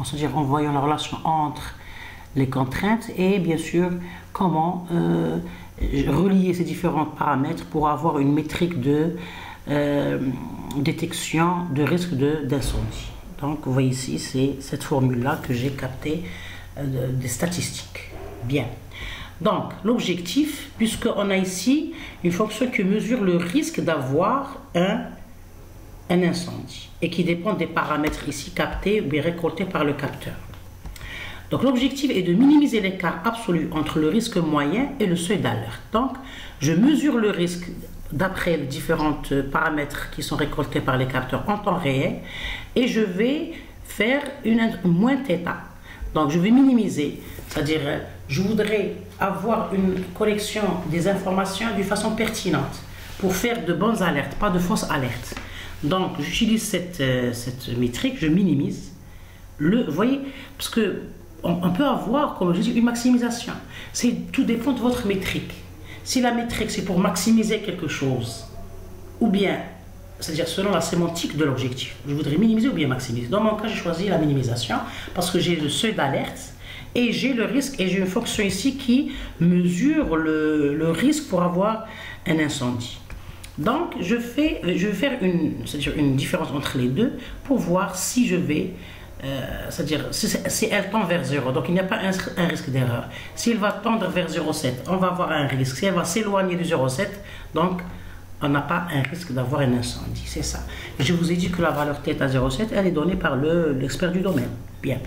c'est-à-dire en voyant la relation entre les contraintes et bien sûr comment relier ces différents paramètres pour avoir une métrique de détection de risque d'incendie. Donc vous voyez ici, c'est cette formule-là que j'ai captée des statistiques. Bien. Donc, l'objectif, puisqu'on a ici une fonction qui mesure le risque d'avoir un incendie et qui dépend des paramètres ici captés ou récoltés par le capteur. Donc, l'objectif est de minimiser l'écart absolu entre le risque moyen et le seuil d'alerte. Donc, je mesure le risque d'après les différents paramètres qui sont récoltés par les capteurs en temps réel et je vais faire moins θ. Donc, je vais minimiser, c'est-à-dire, je voudrais avoir une collection des informations d'une façon pertinente pour faire de bonnes alertes, pas de fausses alertes. Donc, j'utilise cette métrique, je minimise. Vous voyez, parce que on peut avoir, comme je dis, une maximisation. Tout dépend de votre métrique. Si la métrique, c'est pour maximiser quelque chose, ou bien, c'est-à-dire selon la sémantique de l'objectif, je voudrais minimiser ou bien maximiser. Dans mon cas, j'ai choisi la minimisation parce que j'ai le seuil d'alerte et j'ai le risque et j'ai une fonction ici qui mesure le risque pour avoir un incendie. Donc, je vais faire une différence entre les deux pour voir si je vais, c'est-à-dire si elle tend vers 0, donc il n'y a pas un risque d'erreur. Si elle va tendre vers 0,7, on va avoir un risque. Si elle va s'éloigner du 0,7, donc on n'a pas un risque d'avoir un incendie, c'est ça. Et je vous ai dit que la valeur θ à 0,7, elle est donnée par l'expert du domaine. Bien.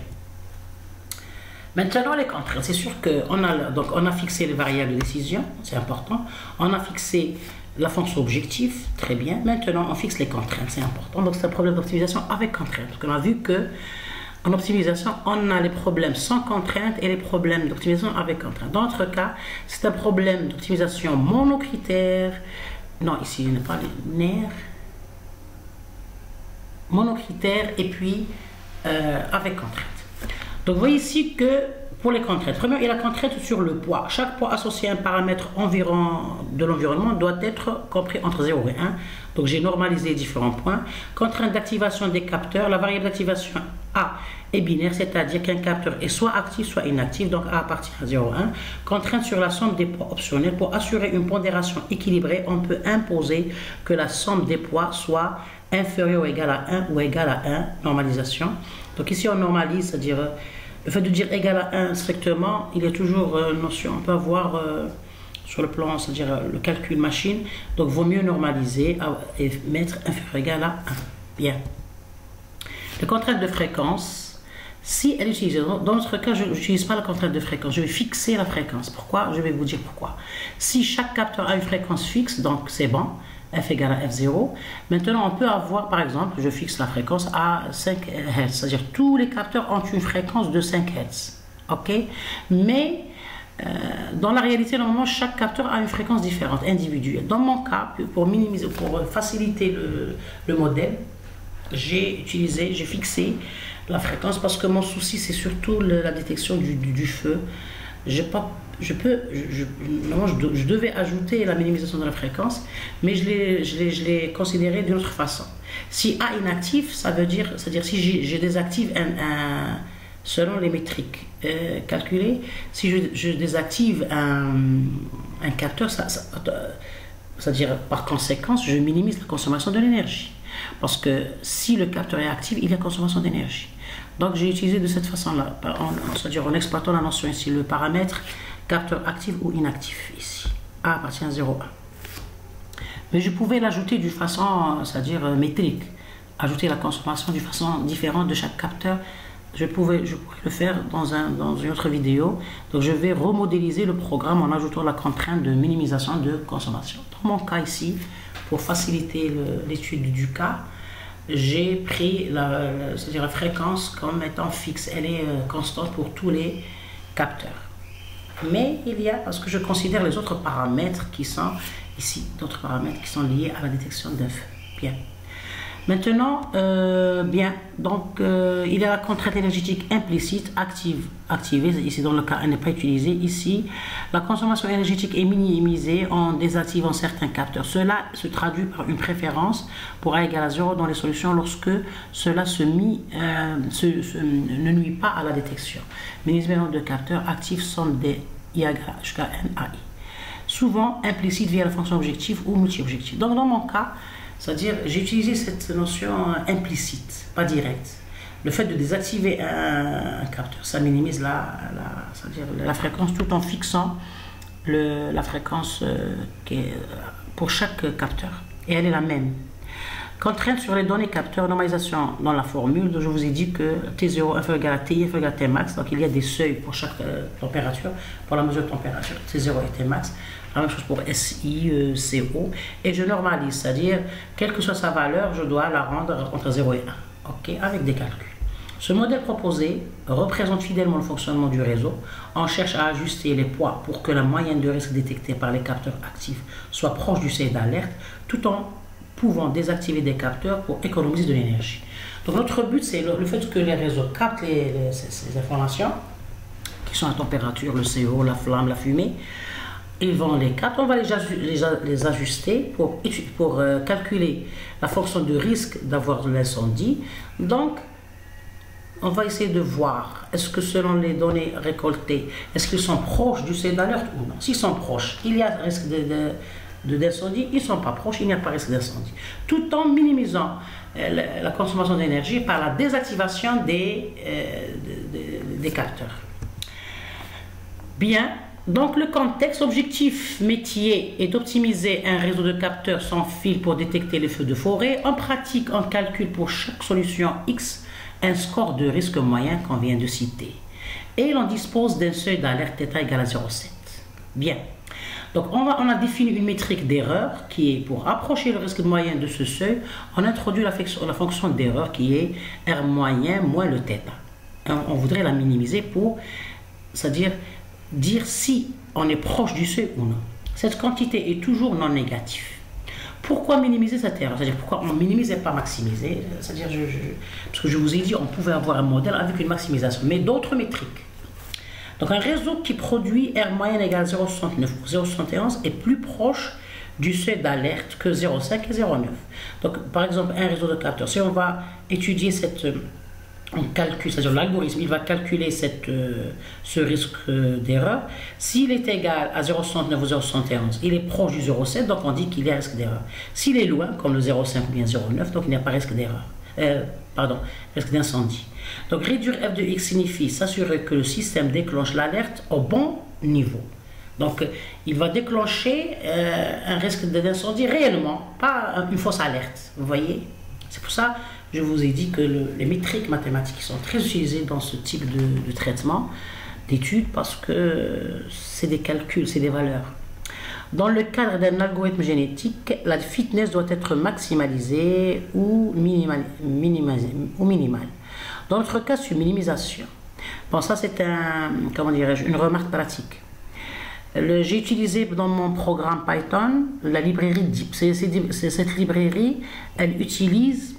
Maintenant, les contraintes. C'est sûr qu'on a fixé les variables de décision, c'est important. On a fixé la fonction objectif, très bien. Maintenant, on fixe les contraintes, c'est important. Donc, c'est un problème d'optimisation avec contraintes. Parce qu'on a vu que en optimisation, on a les problèmes sans contraintes et les problèmes d'optimisation avec contraintes. Dans notre cas, c'est un problème d'optimisation monocritère. Non, ici, il n'y a pas les nerfs. Monocritère et puis avec contrainte. Donc, vous voyez ici que pour les contraintes, premièrement, il y a la contrainte sur le poids. Chaque poids associé à un paramètre de l'environnement doit être compris entre 0 et 1. Donc, j'ai normalisé les différents points. Contrainte d'activation des capteurs. La variable d'activation A est binaire, c'est-à-dire qu'un capteur est soit actif, soit inactif. Donc, A appartient à 0 et 1. Contrainte sur la somme des poids optionnels. Pour assurer une pondération équilibrée, on peut imposer que la somme des poids soit inférieure ou égale à 1 ou égale à 1. Normalisation. Donc, ici, on normalise, c'est-à-dire le fait de dire égal à 1 strictement, il y a toujours une notion, on peut avoir sur le plan, c'est-à-dire le calcul machine, donc il vaut mieux normaliser et mettre inférieur ou égal à 1. Bien. Les contraintes de fréquence, si elle est utilisée, dans notre cas, je n'utilise pas la contrainte de fréquence, je vais fixer la fréquence. Pourquoi? Je vais vous dire pourquoi. Si chaque capteur a une fréquence fixe, donc c'est bon, F égale à F0. Maintenant, on peut avoir, par exemple, je fixe la fréquence à 5 Hz, c'est-à-dire tous les capteurs ont une fréquence de 5 Hz. Ok? Mais dans la réalité, normalement, chaque capteur a une fréquence différente, individuelle. Dans mon cas, pour minimiser, pour faciliter le modèle, j'ai fixé la fréquence parce que mon souci, c'est surtout la détection du feu. Normalement, je devais ajouter la minimisation de la fréquence, mais je l'ai considéré d'une autre façon. Si A inactif, ça veut dire, c'est-à-dire si je désactive selon les métriques calculées, si je désactive un capteur, c'est-à-dire par conséquence, je minimise la consommation de l'énergie. Parce que si le capteur est actif, il y a consommation d'énergie. Donc j'ai utilisé de cette façon-là, c'est-à-dire en exploitant la notion ici, le paramètre capteur actif ou inactif ici. A appartient à 0,1. Mais je pouvais l'ajouter d'une façon, c'est-à-dire métrique, ajouter la consommation d'une façon différente de chaque capteur. Je pourrais le faire dans une autre vidéo. Donc je vais remodéliser le programme en ajoutant la contrainte de minimisation de consommation. Dans mon cas ici, pour faciliter l'étude du cas, j'ai pris c'est-à-dire la fréquence comme étant fixe. Elle est constante pour tous les capteurs. Mais il y a, parce que je considère les autres paramètres qui sont ici, d'autres paramètres qui sont liés à la détection d'un feu. Bien. Maintenant, il y a la contrainte énergétique implicite activée. Ici, dans le cas, elle n'est pas utilisée. Ici, la consommation énergétique est minimisée en désactivant certains capteurs. Cela se traduit par une préférence pour A égale à 0 dans les solutions lorsque cela ne nuit pas à la détection. Minimisation de capteurs actifs sont des I jusqu'à NAI. Souvent implicite via la fonction objective ou multi-objective. Donc, dans mon cas, c'est-à-dire, j'ai utilisé cette notion implicite, pas directe. Le fait de désactiver un capteur, ça minimise la fréquence tout en fixant la fréquence pour chaque capteur. Et elle est la même. Contrainte sur les données capteurs, normalisation dans la formule. Donc je vous ai dit que T0 inférieur égale à TI inférieur égale à Tmax. Donc il y a des seuils pour chaque température, pour la mesure de température, T0 et Tmax. La même chose pour SI, CO. Et je normalise, c'est-à-dire, quelle que soit sa valeur, je dois la rendre entre 0 et 1. OK, avec des calculs. Ce modèle proposé représente fidèlement le fonctionnement du réseau. On cherche à ajuster les poids pour que la moyenne de risque détectée par les capteurs actifs soit proche du seuil d'alerte, tout en pouvant désactiver des capteurs pour économiser de l'énergie. Donc notre but, c'est le fait que les réseaux captent ces informations, qui sont la température, le CO, la flamme, la fumée. Ils vont les capter, on va les ajuster pour calculer la fonction de risque d'avoir de l'incendie. Donc, on va essayer de voir, est-ce que selon les données récoltées, est-ce qu'ils sont proches du seuil d'alerte ou non. S'ils sont proches, il y a risque d'incendie. Ils ne sont pas proches, il n'y a pas risque d'incendie. Tout en minimisant la consommation d'énergie par la désactivation des capteurs. Bien. Donc le contexte objectif métier est d'optimiser un réseau de capteurs sans fil pour détecter les feux de forêt. En pratique, on calcule pour chaque solution X un score de risque moyen qu'on vient de citer. Et l'on dispose d'un seuil d'alerte θ égal à 0,7. Bien. Donc on a défini une métrique d'erreur qui est pour approcher le risque moyen de ce seuil, on introduit la fonction d'erreur qui est R moyen moins le θ. On voudrait la minimiser pour, c'est-à-dire dire si on est proche du seuil ou non. Cette quantité est toujours non négative. Pourquoi minimiser cette erreur? C'est-à-dire pourquoi on minimise et pas maximiser? C'est-à-dire, parce que je vous ai dit, on pouvait avoir un modèle avec une maximisation, mais d'autres métriques. Donc un réseau qui produit R moyenne égale 0,69 ou 0,71 est plus proche du seuil d'alerte que 0,5 et 0,9. Donc par exemple, un réseau de capteurs, si on va étudier on calcule, c'est-à-dire l'algorithme, il va calculer ce risque d'erreur. S'il est égal à 0,69 ou 0,71, il est proche du 0,7, donc on dit qu'il y a risque d'erreur. S'il est loin, comme le 0,5 ou bien 0,9, donc il n'y a pas risque d'erreur. Risque d'incendie. Donc réduire f de x signifie s'assurer que le système déclenche l'alerte au bon niveau. Donc il va déclencher un risque d'incendie réellement, pas une fausse alerte. Vous voyez? C'est pour ça que je vous ai dit que les métriques mathématiques sont très utilisées dans ce type de traitement, d'études, parce que c'est des calculs, c'est des valeurs. Dans le cadre d'un algorithme génétique, la fitness doit être maximalisée ou minimale. Dans notre cas, c'est une minimisation. Bon, ça c'est comment dirais-je, une remarque pratique. J'ai utilisé dans mon programme Python la librairie DeepL. Cette librairie, elle utilise,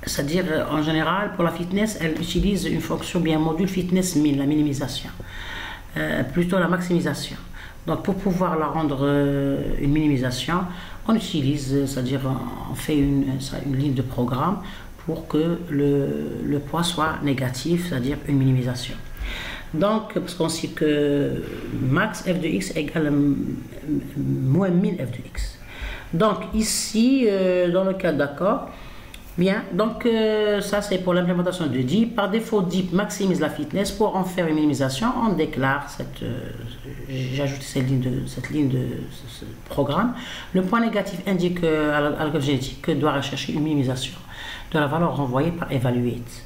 c'est-à-dire en général pour la fitness, elle utilise une fonction bien module fitness min, la minimisation, plutôt la maximisation. Donc pour pouvoir la rendre une minimisation, on utilise, c'est-à-dire on fait une ligne de programme pour que le poids soit négatif, c'est-à-dire une minimisation. Donc, parce qu'on sait que max f de x égale moins 1000 f de x. Donc ici, dans le cas d'accord, bien, donc ça c'est pour l'implémentation de Deep. Par défaut, Deep maximise la fitness. Pour en faire une minimisation, on déclare j'ai ajouté cette ligne de ce programme. Le point négatif indique à l'algorithme génétique que doit rechercher une minimisation de la valeur renvoyée par evaluate.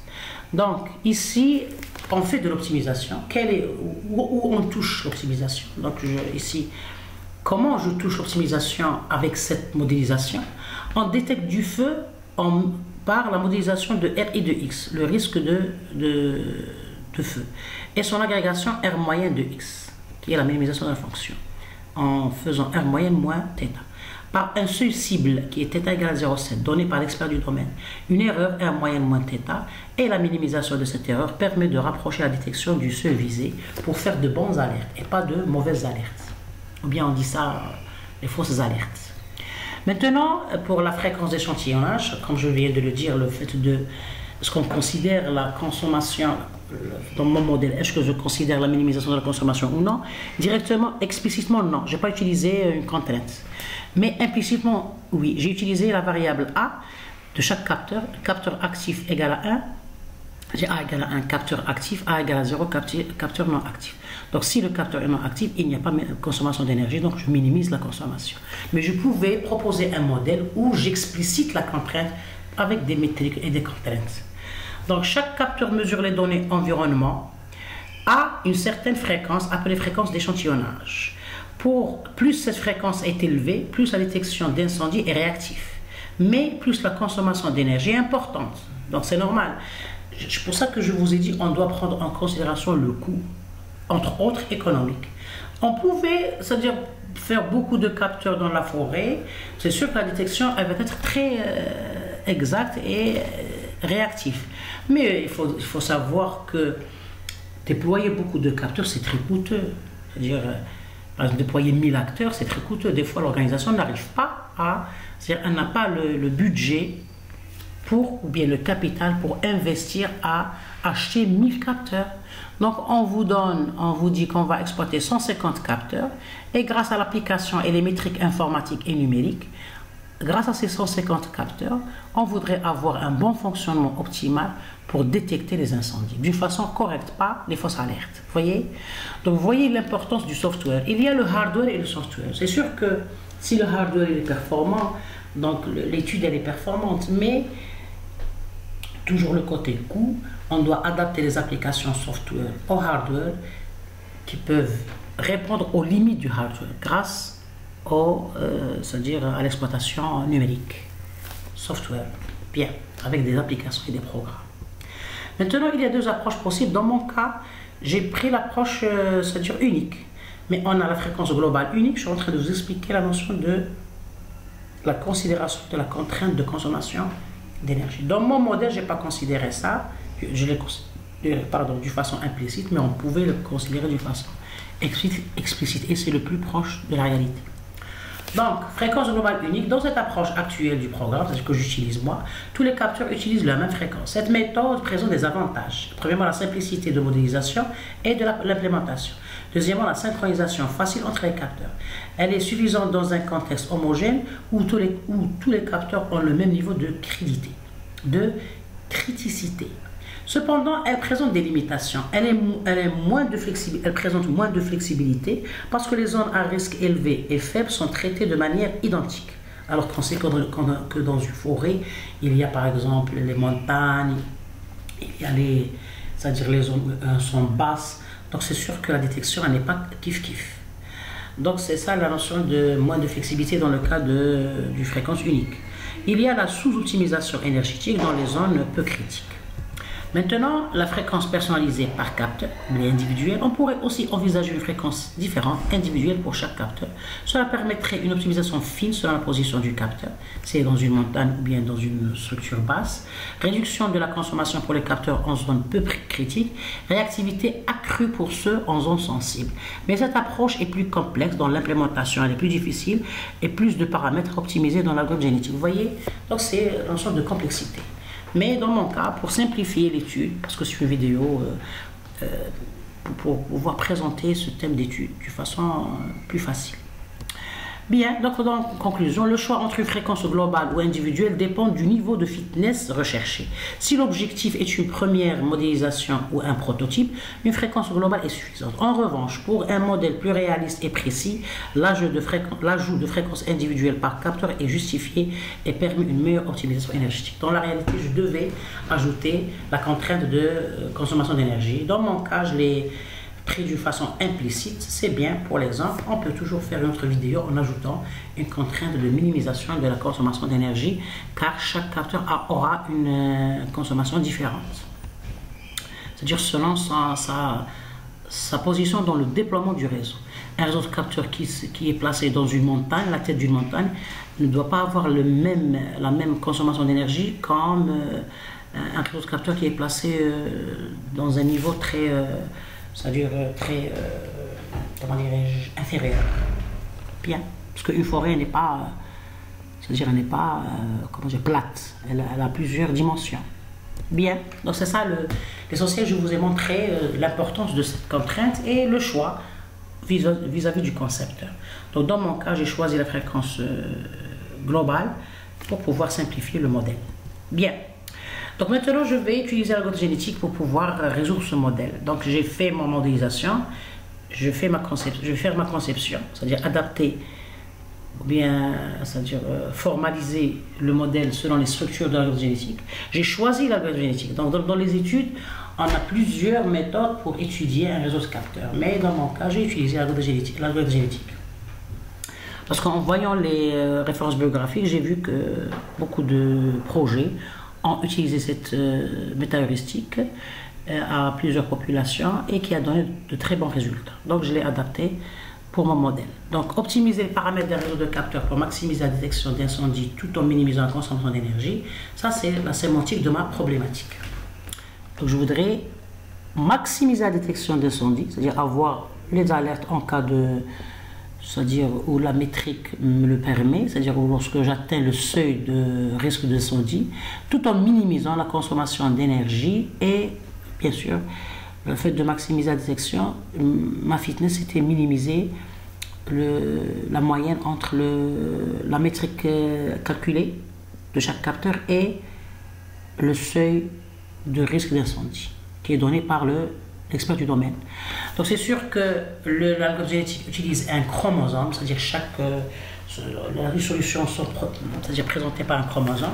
Donc ici, on fait de l'optimisation. Où on touche l'optimisation? Donc ici, comment je touche l'optimisation avec cette modélisation? On détecte du feu par la modélisation de R et de X, le risque de feu, et son agrégation R moyenne de X, qui est la minimisation de la fonction, en faisant R moyenne moins θ. Par un seuil cible qui est θ égale à 0,7 donné par l'expert du domaine, une erreur R moyenne moins θ, et la minimisation de cette erreur permet de rapprocher la détection du seuil visé pour faire de bonnes alertes et pas de mauvaises alertes. Ou bien on dit ça, les fausses alertes. Maintenant, pour la fréquence d'échantillonnage, comme je viens de le dire, le fait de ce qu'on considère la consommation dans mon modèle, est-ce que je considère la minimisation de la consommation ou non? Directement, explicitement, non. Je n'ai pas utilisé une contrainte. Mais implicitement, oui. J'ai utilisé la variable A de chaque capteur. Capteur actif égale à 1. J'ai A égale à 1, capteur actif, A égale à 0, capteur non actif. Donc si le capteur est non actif, il n'y a pas de consommation d'énergie, donc je minimise la consommation. Mais je pouvais proposer un modèle où j'explicite la contrainte avec des métriques et des contraintes. Donc chaque capteur mesure les données environnement à une certaine fréquence, appelée fréquence d'échantillonnage. Plus cette fréquence est élevée, plus la détection d'incendie est réactive. Mais plus la consommation d'énergie est importante. Donc c'est normal. C'est pour ça que je vous ai dit on doit prendre en considération le coût, entre autres économique. On pouvait, c'est-à-dire faire beaucoup de capteurs dans la forêt. C'est sûr que la détection elle va être très exacte et réactive. Mais il faut savoir que déployer beaucoup de capteurs, c'est très coûteux. C'est-à-dire, par exemple, déployer 1000 acteurs, c'est très coûteux. Des fois, l'organisation n'arrive pas à... C'est-à-dire, elle n'a pas le budget ou bien le capital pour investir à acheter 1000 capteurs. Donc, on vous dit qu'on va exploiter 150 capteurs et grâce à l'application et les métriques informatiques et numériques, grâce à ces 150 capteurs, on voudrait avoir un bon fonctionnement optimal pour détecter les incendies d'une façon correcte, pas les fausses alertes. Voyez? Donc, vous voyez l'importance du software. Il y a le hardware et le software. C'est sûr que si le hardware est performant, donc l'étude elle est performante, mais toujours le côté coût, on doit adapter les applications software au hardware qui peuvent répondre aux limites du hardware grâce c'est-à-dire à l'exploitation numérique, software, bien, avec des applications et des programmes. Maintenant, il y a deux approches possibles. Dans mon cas, j'ai pris l'approche, c'est-à-dire unique, mais on a la fréquence globale unique. Je suis en train de vous expliquer la notion de la considération de la contrainte de consommation d'énergie. Dans mon modèle, je n'ai pas considéré ça, je l'ai considéré, d'une façon implicite, mais on pouvait le considérer d'une façon explicite, et c'est le plus proche de la réalité. Donc, fréquence globale unique, dans cette approche actuelle du programme, c'est ce que j'utilise moi, tous les capteurs utilisent la même fréquence. Cette méthode présente des avantages. Premièrement, la simplicité de modélisation et de l'implémentation. Deuxièmement, la synchronisation facile entre les capteurs. Elle est suffisante dans un contexte homogène où tous les capteurs ont le même niveau de criticité. Cependant, elle présente des limitations. Elle présente moins de flexibilité parce que les zones à risque élevé et faible sont traitées de manière identique. Alors qu'on sait que dans une forêt, il y a par exemple les montagnes, il y a c'est-à-dire les zones sont basses. Donc c'est sûr que la détection n'est pas kiff-kiff. Donc c'est ça la notion de moins de flexibilité dans le cas du fréquence unique. Il y a la sous-optimisation énergétique dans les zones peu critiques. Maintenant, la fréquence personnalisée par capteur, mais individuelle, on pourrait aussi envisager une fréquence différente, individuelle pour chaque capteur. Cela permettrait une optimisation fine selon la position du capteur, c'est dans une montagne ou bien dans une structure basse, réduction de la consommation pour les capteurs en zone peu critique, réactivité accrue pour ceux en zone sensible. Mais cette approche est plus complexe dans l'implémentation, elle est plus difficile et plus de paramètres optimisés dans l'algorithme génétique. Vous voyez, donc c'est une sorte de complexité. Mais dans mon cas, pour simplifier l'étude, parce que c'est une vidéo pour pouvoir présenter ce thème d'étude de façon plus facile. Bien, donc en conclusion, le choix entre une fréquence globale ou individuelle dépend du niveau de fitness recherché. Si l'objectif est une première modélisation ou un prototype, une fréquence globale est suffisante. En revanche, pour un modèle plus réaliste et précis, l'ajout de fréquences individuelles par capteur est justifié et permet une meilleure optimisation énergétique. Dans la réalité, je devais ajouter la contrainte de consommation d'énergie. Dans mon cas, je l'ai pris d'une façon implicite, c'est bien pour l'exemple. On peut toujours faire une autre vidéo en ajoutant une contrainte de minimisation de la consommation d'énergie, car chaque capteur aura une consommation différente. C'est-à-dire selon sa position dans le déploiement du réseau. Un réseau de capteurs qui est placé dans une montagne, la tête d'une montagne, ne doit pas avoir la même consommation d'énergie comme un réseau de capteurs qui est placé dans un niveau très c'est-à-dire très, comment dirais-je, inférieur. Bien, parce qu'une forêt n'est pas, c'est-à-dire elle n'est pas, comment dire, plate, elle a plusieurs dimensions. Bien, donc c'est ça l'essentiel, je vous ai montré l'importance de cette contrainte et le choix vis-à-vis du concepteur. Donc dans mon cas, j'ai choisi la fréquence globale pour pouvoir simplifier le modèle. Bien. Donc maintenant, je vais utiliser l'algorithme génétique pour pouvoir résoudre ce modèle. Donc j'ai fait mon modélisation, je vais faire ma conception, c'est-à-dire adapter, ou bien, c'est-à-dire formaliser le modèle selon les structures de l'algorithme génétique. J'ai choisi l'algorithme génétique. Donc dans les études, on a plusieurs méthodes pour étudier un réseau de capteurs. Mais dans mon cas, j'ai utilisé l'algorithme génétique. Parce qu'en voyant les références bibliographiques, j'ai vu que beaucoup de projets ont utilisé cette méta-heuristique à plusieurs populations et qui a donné de très bons résultats. Donc je l'ai adapté pour mon modèle. Donc optimiser les paramètres des réseaux de capteurs pour maximiser la détection d'incendie tout en minimisant la consommation d'énergie, ça c'est la sémantique de ma problématique. Donc je voudrais maximiser la détection d'incendie, c'est-à-dire avoir les alertes en cas de, c'est-à-dire où la métrique me le permet, c'est-à-dire lorsque j'atteins le seuil de risque d'incendie, tout en minimisant la consommation d'énergie et, bien sûr, le fait de maximiser la détection, ma fitness était minimiser la moyenne entre la métrique calculée de chaque capteur et le seuil de risque d'incendie qui est donné par l'expert du domaine. Donc c'est sûr que l'algorithme génétique utilise un chromosome, c'est-à-dire la solution c'est-à-dire présentée par un chromosome.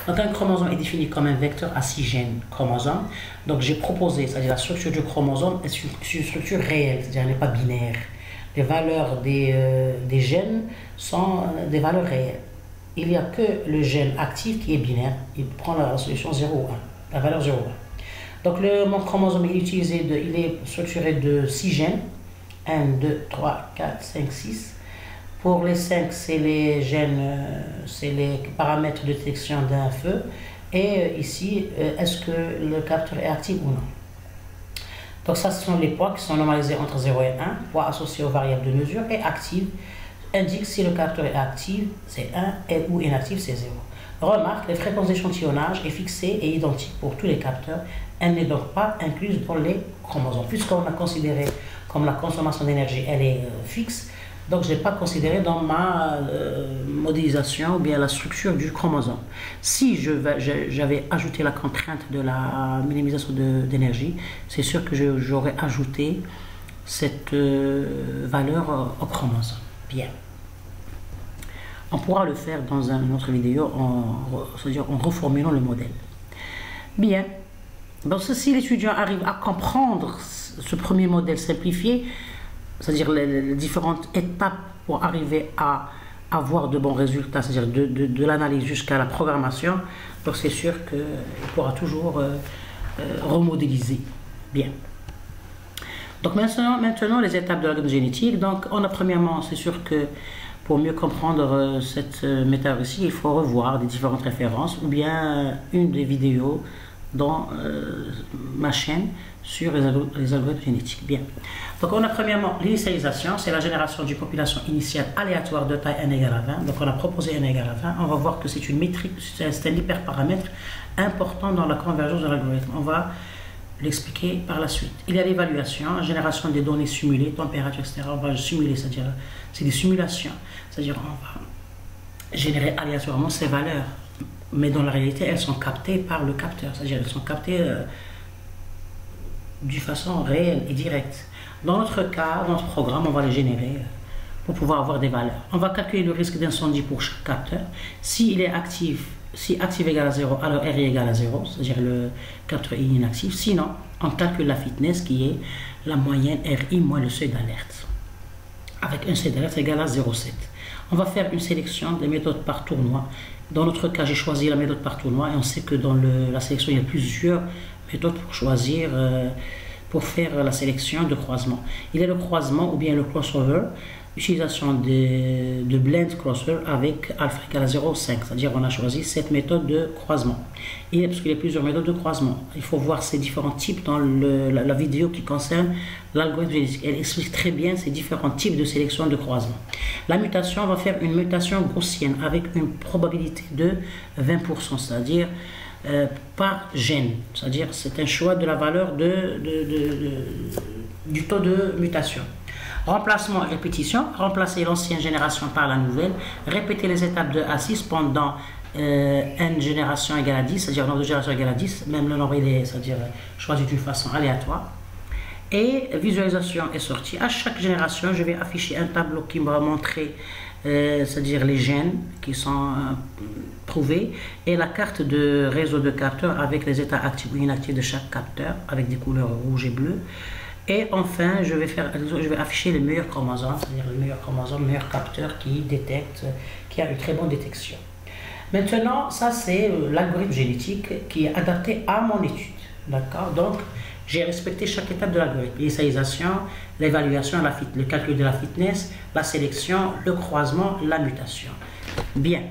Donc un chromosome est défini comme un vecteur à 6 gènes chromosomes. Donc j'ai proposé, c'est-à-dire la structure du chromosome est une structure réelle, c'est-à-dire elle n'est pas binaire. Les valeurs des gènes sont des valeurs réelles. Il n'y a que le gène actif qui est binaire, il prend la solution 0 ou 1, la valeur 0 ou 1. Donc mon chromosome il est structuré de 6 gènes, 1, 2, 3, 4, 5, 6. Pour les 5, c'est les gènes, c'est les paramètres de détection d'un feu. Et ici, est-ce que le capteur est actif ou non? Donc ça, ce sont les poids qui sont normalisés entre 0 et 1, poids associés aux variables de mesure, et active indique si le capteur est actif, c'est 1, ou inactif, c'est 0. Remarque, la fréquence d'échantillonnage est fixée et identique pour tous les capteurs. Elle n'est donc pas incluse dans les chromosomes. Puisqu'on a considéré comme la consommation d'énergie, elle est fixe, donc je n'ai pas considéré dans ma modélisation ou bien la structure du chromosome. Si j'avais ajouté la contrainte de la minimisation d'énergie, c'est sûr que j'aurais ajouté cette valeur au chromosome. Bien. On pourra le faire dans une autre vidéo en reformulant le modèle. Bien. Donc si l'étudiant arrive à comprendre ce premier modèle simplifié, c'est-à-dire les différentes étapes pour arriver à avoir de bons résultats, c'est-à-dire de l'analyse jusqu'à la programmation, donc c'est sûr qu'il pourra toujours remodéliser. Bien. Donc maintenant les étapes de l'algorithme génétique. Donc on a premièrement, c'est sûr que pour mieux comprendre cette méthode ici, il faut revoir les différentes références ou bien une des vidéos dans ma chaîne sur les algorithmes génétiques. Bien. Donc on a premièrement l'initialisation, c'est la génération d'une population initiale aléatoire de taille n égale à 20. Donc on a proposé n égale à 20. On va voir que c'est une métrique, c'est un hyperparamètre important dans la convergence de l'algorithme. On va l'expliquer par la suite. Il y a l'évaluation, génération des données simulées, température, etc. On va simuler, c'est-à-dire c'est des simulations, c'est-à-dire on va générer aléatoirement ces valeurs, mais dans la réalité elles sont captées par le capteur, c'est-à-dire elles sont captées d'une façon réelle et directe. Dans notre cas, dans notre programme, on va les générer pour pouvoir avoir des valeurs. On va calculer le risque d'incendie pour chaque capteur. S'il est actif, si actif égale à 0, alors RI égale à 0, c'est-à-dire le capteur est inactif. Sinon, on calcule la fitness qui est la moyenne RI moins le seuil d'alerte. Avec un seuil d'alerte égal à 0,7. On va faire une sélection des méthodes par tournoi. Dans notre cas, j'ai choisi la méthode par tournoi et on sait que dans la sélection, il y a plusieurs méthodes pour choisir, pour faire la sélection de croisement. Il y a le croisement ou bien le crossover, utilisation de blend crossover avec alpha égale à 0,5, c'est-à-dire on a choisi cette méthode de croisement. Et parce qu'il y a plusieurs méthodes de croisement, il faut voir ces différents types dans la vidéo qui concerne l'algorithme génétique. Elle explique très bien ces différents types de sélection de croisement. La mutation, on va faire une mutation gaussienne avec une probabilité de 20%, c'est-à-dire par gène, c'est-à-dire c'est un choix de la valeur du taux de mutation. Remplacement et répétition, remplacer l'ancienne génération par la nouvelle, répéter les étapes de A 6 pendant n génération égale à 10, c'est-à-dire nombre de générations égale à 10, même le nombre il est, c'est-à-dire choisi d'une façon aléatoire. Et visualisation et sortie. À chaque génération, je vais afficher un tableau qui va montrer c'est-à-dire les gènes qui sont prouvés et la carte de réseau de capteurs avec les états actifs ou inactifs de chaque capteur avec des couleurs rouge et bleu. Et enfin, je vais afficher les meilleurs chromosomes, c'est-à-dire le meilleur capteur qui détecte, qui a une très bonne détection. Maintenant, ça c'est l'algorithme génétique qui est adapté à mon étude. D'accord? Donc, j'ai respecté chaque étape de l'algorithme. L'initialisation, l'évaluation, le calcul de la fitness, la sélection, le croisement, la mutation. Bien.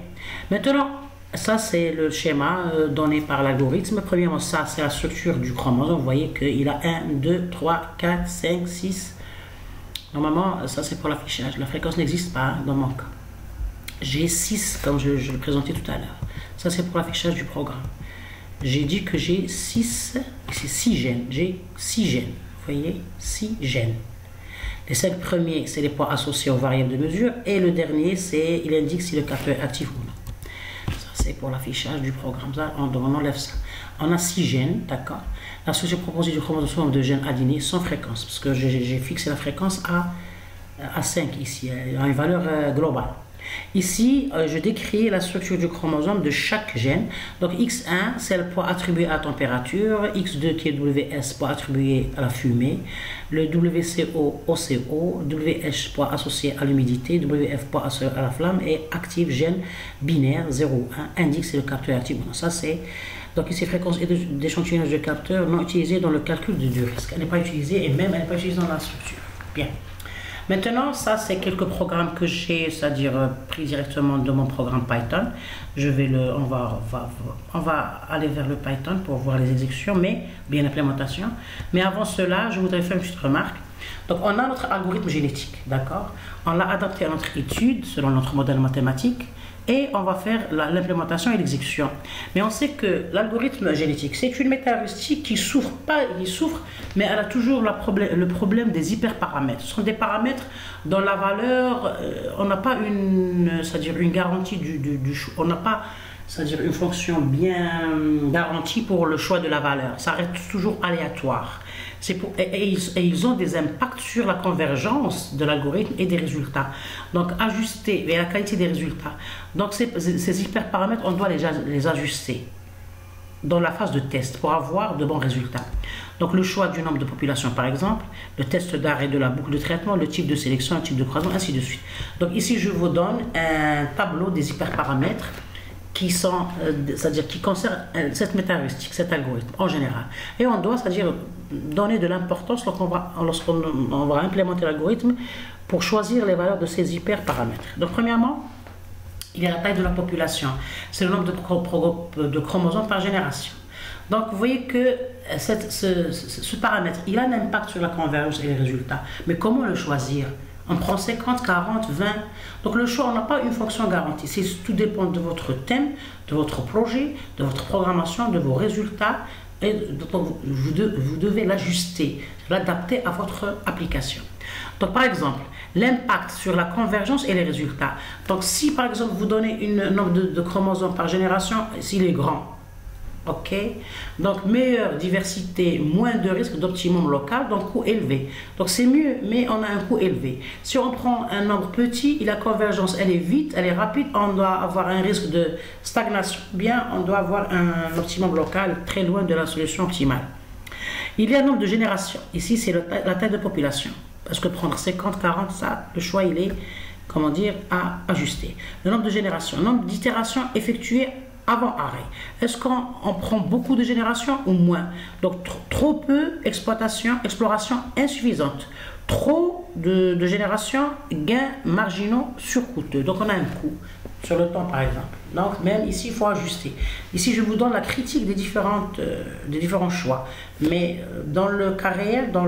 Maintenant, ça c'est le schéma donné par l'algorithme. Premièrement, ça c'est la structure du chromosome. Vous voyez qu'il a 1, 2, 3, 4, 5, 6. Normalement, ça c'est pour l'affichage. La fréquence n'existe pas dans mon cas. J'ai 6 comme je le présentais tout à l'heure. Ça c'est pour l'affichage du programme. J'ai dit que j'ai 6 gènes. J'ai 6 gènes. Vous voyez, 6 gènes. Les 5 premiers, c'est les poids associés aux variables de mesure. Et le dernier, il indique si le capteur est actif ou non. Ça, c'est pour l'affichage du programme. Ça, on enlève ça. On a 6 gènes, d'accord. La structure proposée du chromosome de gènes additionnés sans fréquence. Parce que j'ai fixé la fréquence à 5 ici, à une valeur globale. Ici, je décris la structure du chromosome de chaque gène. Donc X1, c'est le poids attribué à la température, X2 qui est WS, poids attribué à la fumée, le WCO, OCO, WH, poids associé à l'humidité, WF, poids associé à la flamme, et active gène binaire 0, 1, indique c'est le capteur actif. Ça c'est donc ici fréquence d'échantillonnage de capteurs non utilisée dans le calcul du risque. Elle n'est pas utilisée et même elle n'est pas utilisée dans la structure. Bien. Maintenant, ça c'est quelques programmes que j'ai, c'est-à-dire pris directement de mon programme Python. On va aller vers le Python pour voir les exécutions, mais bien l'implémentation. Mais avant cela, je voudrais faire une petite remarque. Donc, on a notre algorithme génétique, d'accord? On l'a adapté à notre étude selon notre modèle mathématique. Et on va faire l'implémentation et l'exécution. Mais on sait que l'algorithme génétique, c'est une méta-heuristique qui souffre, mais elle a toujours le problème des hyperparamètres. Ce sont des paramètres dont la valeur, on n'a pas c'est-à-dire une garantie on n'a pas, c'est-à-dire une fonction bien garantie pour le choix de la valeur. Ça reste toujours aléatoire. Et ils ont des impacts sur la convergence de l'algorithme et des résultats. Donc, ajuster et la qualité des résultats. Donc, ces hyperparamètres, on doit les ajuster dans la phase de test pour avoir de bons résultats. Donc le choix du nombre de populations par exemple, le test d'arrêt de la boucle de traitement, le type de sélection, le type de croisement, ainsi de suite. Donc ici je vous donne un tableau des hyperparamètres qui sont, c'est-à-dire qui concernent cette méta-heuristique, cet algorithme en général. Et on doit, c'est-à-dire donner de l'importance lorsqu'on va implémenter l'algorithme pour choisir les valeurs de ces hyperparamètres. Donc premièrement, il y a la taille de la population, c'est le nombre de chromosomes par génération. Donc vous voyez que ce paramètre, il a un impact sur la convergence et les résultats. Mais comment le choisir? On prend 50, 40, 20. Donc le choix, on n'a pas une fonction garantie. Tout dépend de votre thème, de votre projet, de votre programmation, de vos résultats. Et donc vous devez l'ajuster, l'adapter à votre application. Donc par exemple, l'impact sur la convergence et les résultats. Donc si par exemple vous donnez un nombre de chromosomes par génération, s'il est grand, ok, donc meilleure diversité, moins de risque d'optimum local, donc coût élevé. Donc c'est mieux, mais on a un coût élevé. Si on prend un nombre petit, la convergence elle est vite, elle est rapide, on doit avoir un risque de stagnation. Bien, on doit avoir un optimum local très loin de la solution optimale. Il y a un nombre de générations. Ici, c'est la taille de population. Parce que prendre 50, 40, ça, le choix il est, comment dire, à ajuster. Le nombre de générations, le nombre d'itérations effectuées avant arrêt. Est-ce qu'on prend beaucoup de générations ou moins? Donc trop peu, exploration insuffisante. Trop de générations, gains marginaux surcoûteux. Donc on a un coût sur le temps par exemple. Donc même ici il faut ajuster. Ici je vous donne la critique des différents choix. Mais dans le cas réel, dans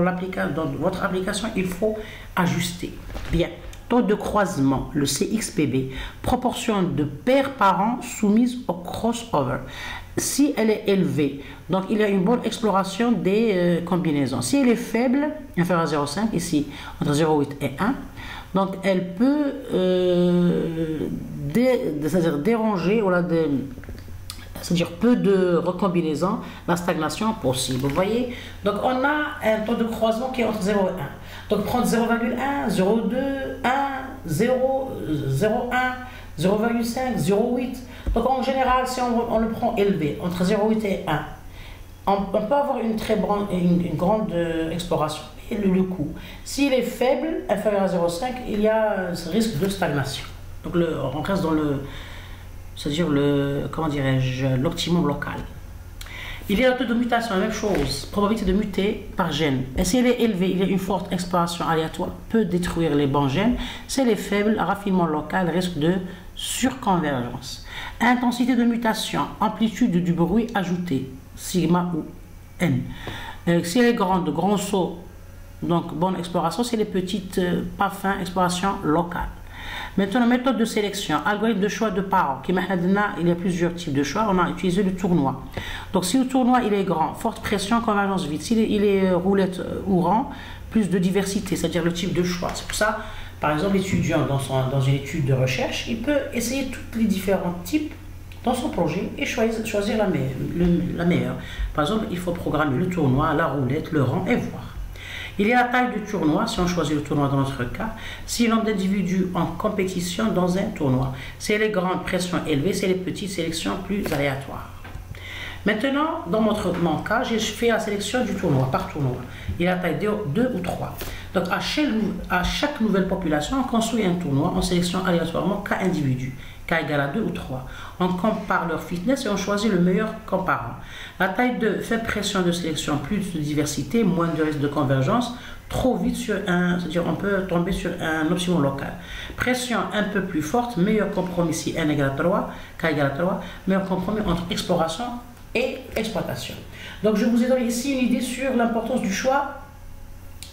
votre application, il faut ajuster. Bien. Taux de croisement, le CXPB, proportion de paires par an soumise au crossover. Si elle est élevée, donc il y a une bonne exploration des combinaisons. Si elle est faible, inférieure à 0,5, ici entre 0,8 et 1, donc elle peut c'est-à-dire déranger, c'est-à-dire peu de recombinaisons, la stagnation possible. Vous voyez, donc on a un taux de croisement qui est entre 0 et 1. Donc prendre 0,1, 0,2, 1, 0, 0,1, 0,5, 0,8. Donc en général, si on le prend élevé, entre 0,8 et 1, on peut avoir une grande exploration. Et le coût. S'il est faible, inférieur à 0,5, il y a ce risque de stagnation. Donc on reste dans c'est-à-dire comment dirais-je, l'optimum local. Il y a le taux de mutation, la même chose, probabilité de muter par gène. Et si elle est élevée, il y a une forte exploration aléatoire, peut détruire les bons gènes. Si elle est faible, raffinement local, risque de surconvergence. Intensité de mutation, amplitude du bruit ajouté, sigma ou n. Si elle est grande, grand saut, donc bonne exploration. Si elle est petite, pas fin, exploration locale. Maintenant, méthode de sélection, algorithme de choix de parents. Il y a plusieurs types de choix. On a utilisé le tournoi. Donc, si le tournoi il est grand, forte pression, convergence vite. S'il est roulette ou rang, plus de diversité, c'est-à-dire le type de choix. C'est pour ça, par exemple, l'étudiant dans une étude de recherche, il peut essayer tous les différents types dans son projet et choisir la meilleure. Par exemple, il faut programmer le tournoi, la roulette, le rang et voir. Il y a la taille du tournoi, si on choisit le tournoi dans notre cas, si le nombre d'individus en compétition dans un tournoi. Si elle est grande, pression élevée, si elle est petite, sélection plus aléatoire. Maintenant, dans mon cas, j'ai fait la sélection du tournoi, par tournoi. Il y a la taille 2 ou 3. Donc à chaque nouvelle population, on construit un tournoi, on sélectionne aléatoirement K individus. K égale à 2 ou 3. On compare leur fitness et on choisit le meilleur comparant. La taille 2, faible pression de sélection, plus de diversité, moins de risque de convergence, trop vite sur c'est-à-dire on peut tomber sur un optimum local. Pression un peu plus forte, meilleur compromis si N égale à 3, K égale à 3, meilleur compromis entre exploration et exploitation. Donc je vous ai donné ici une idée sur l'importance du choix,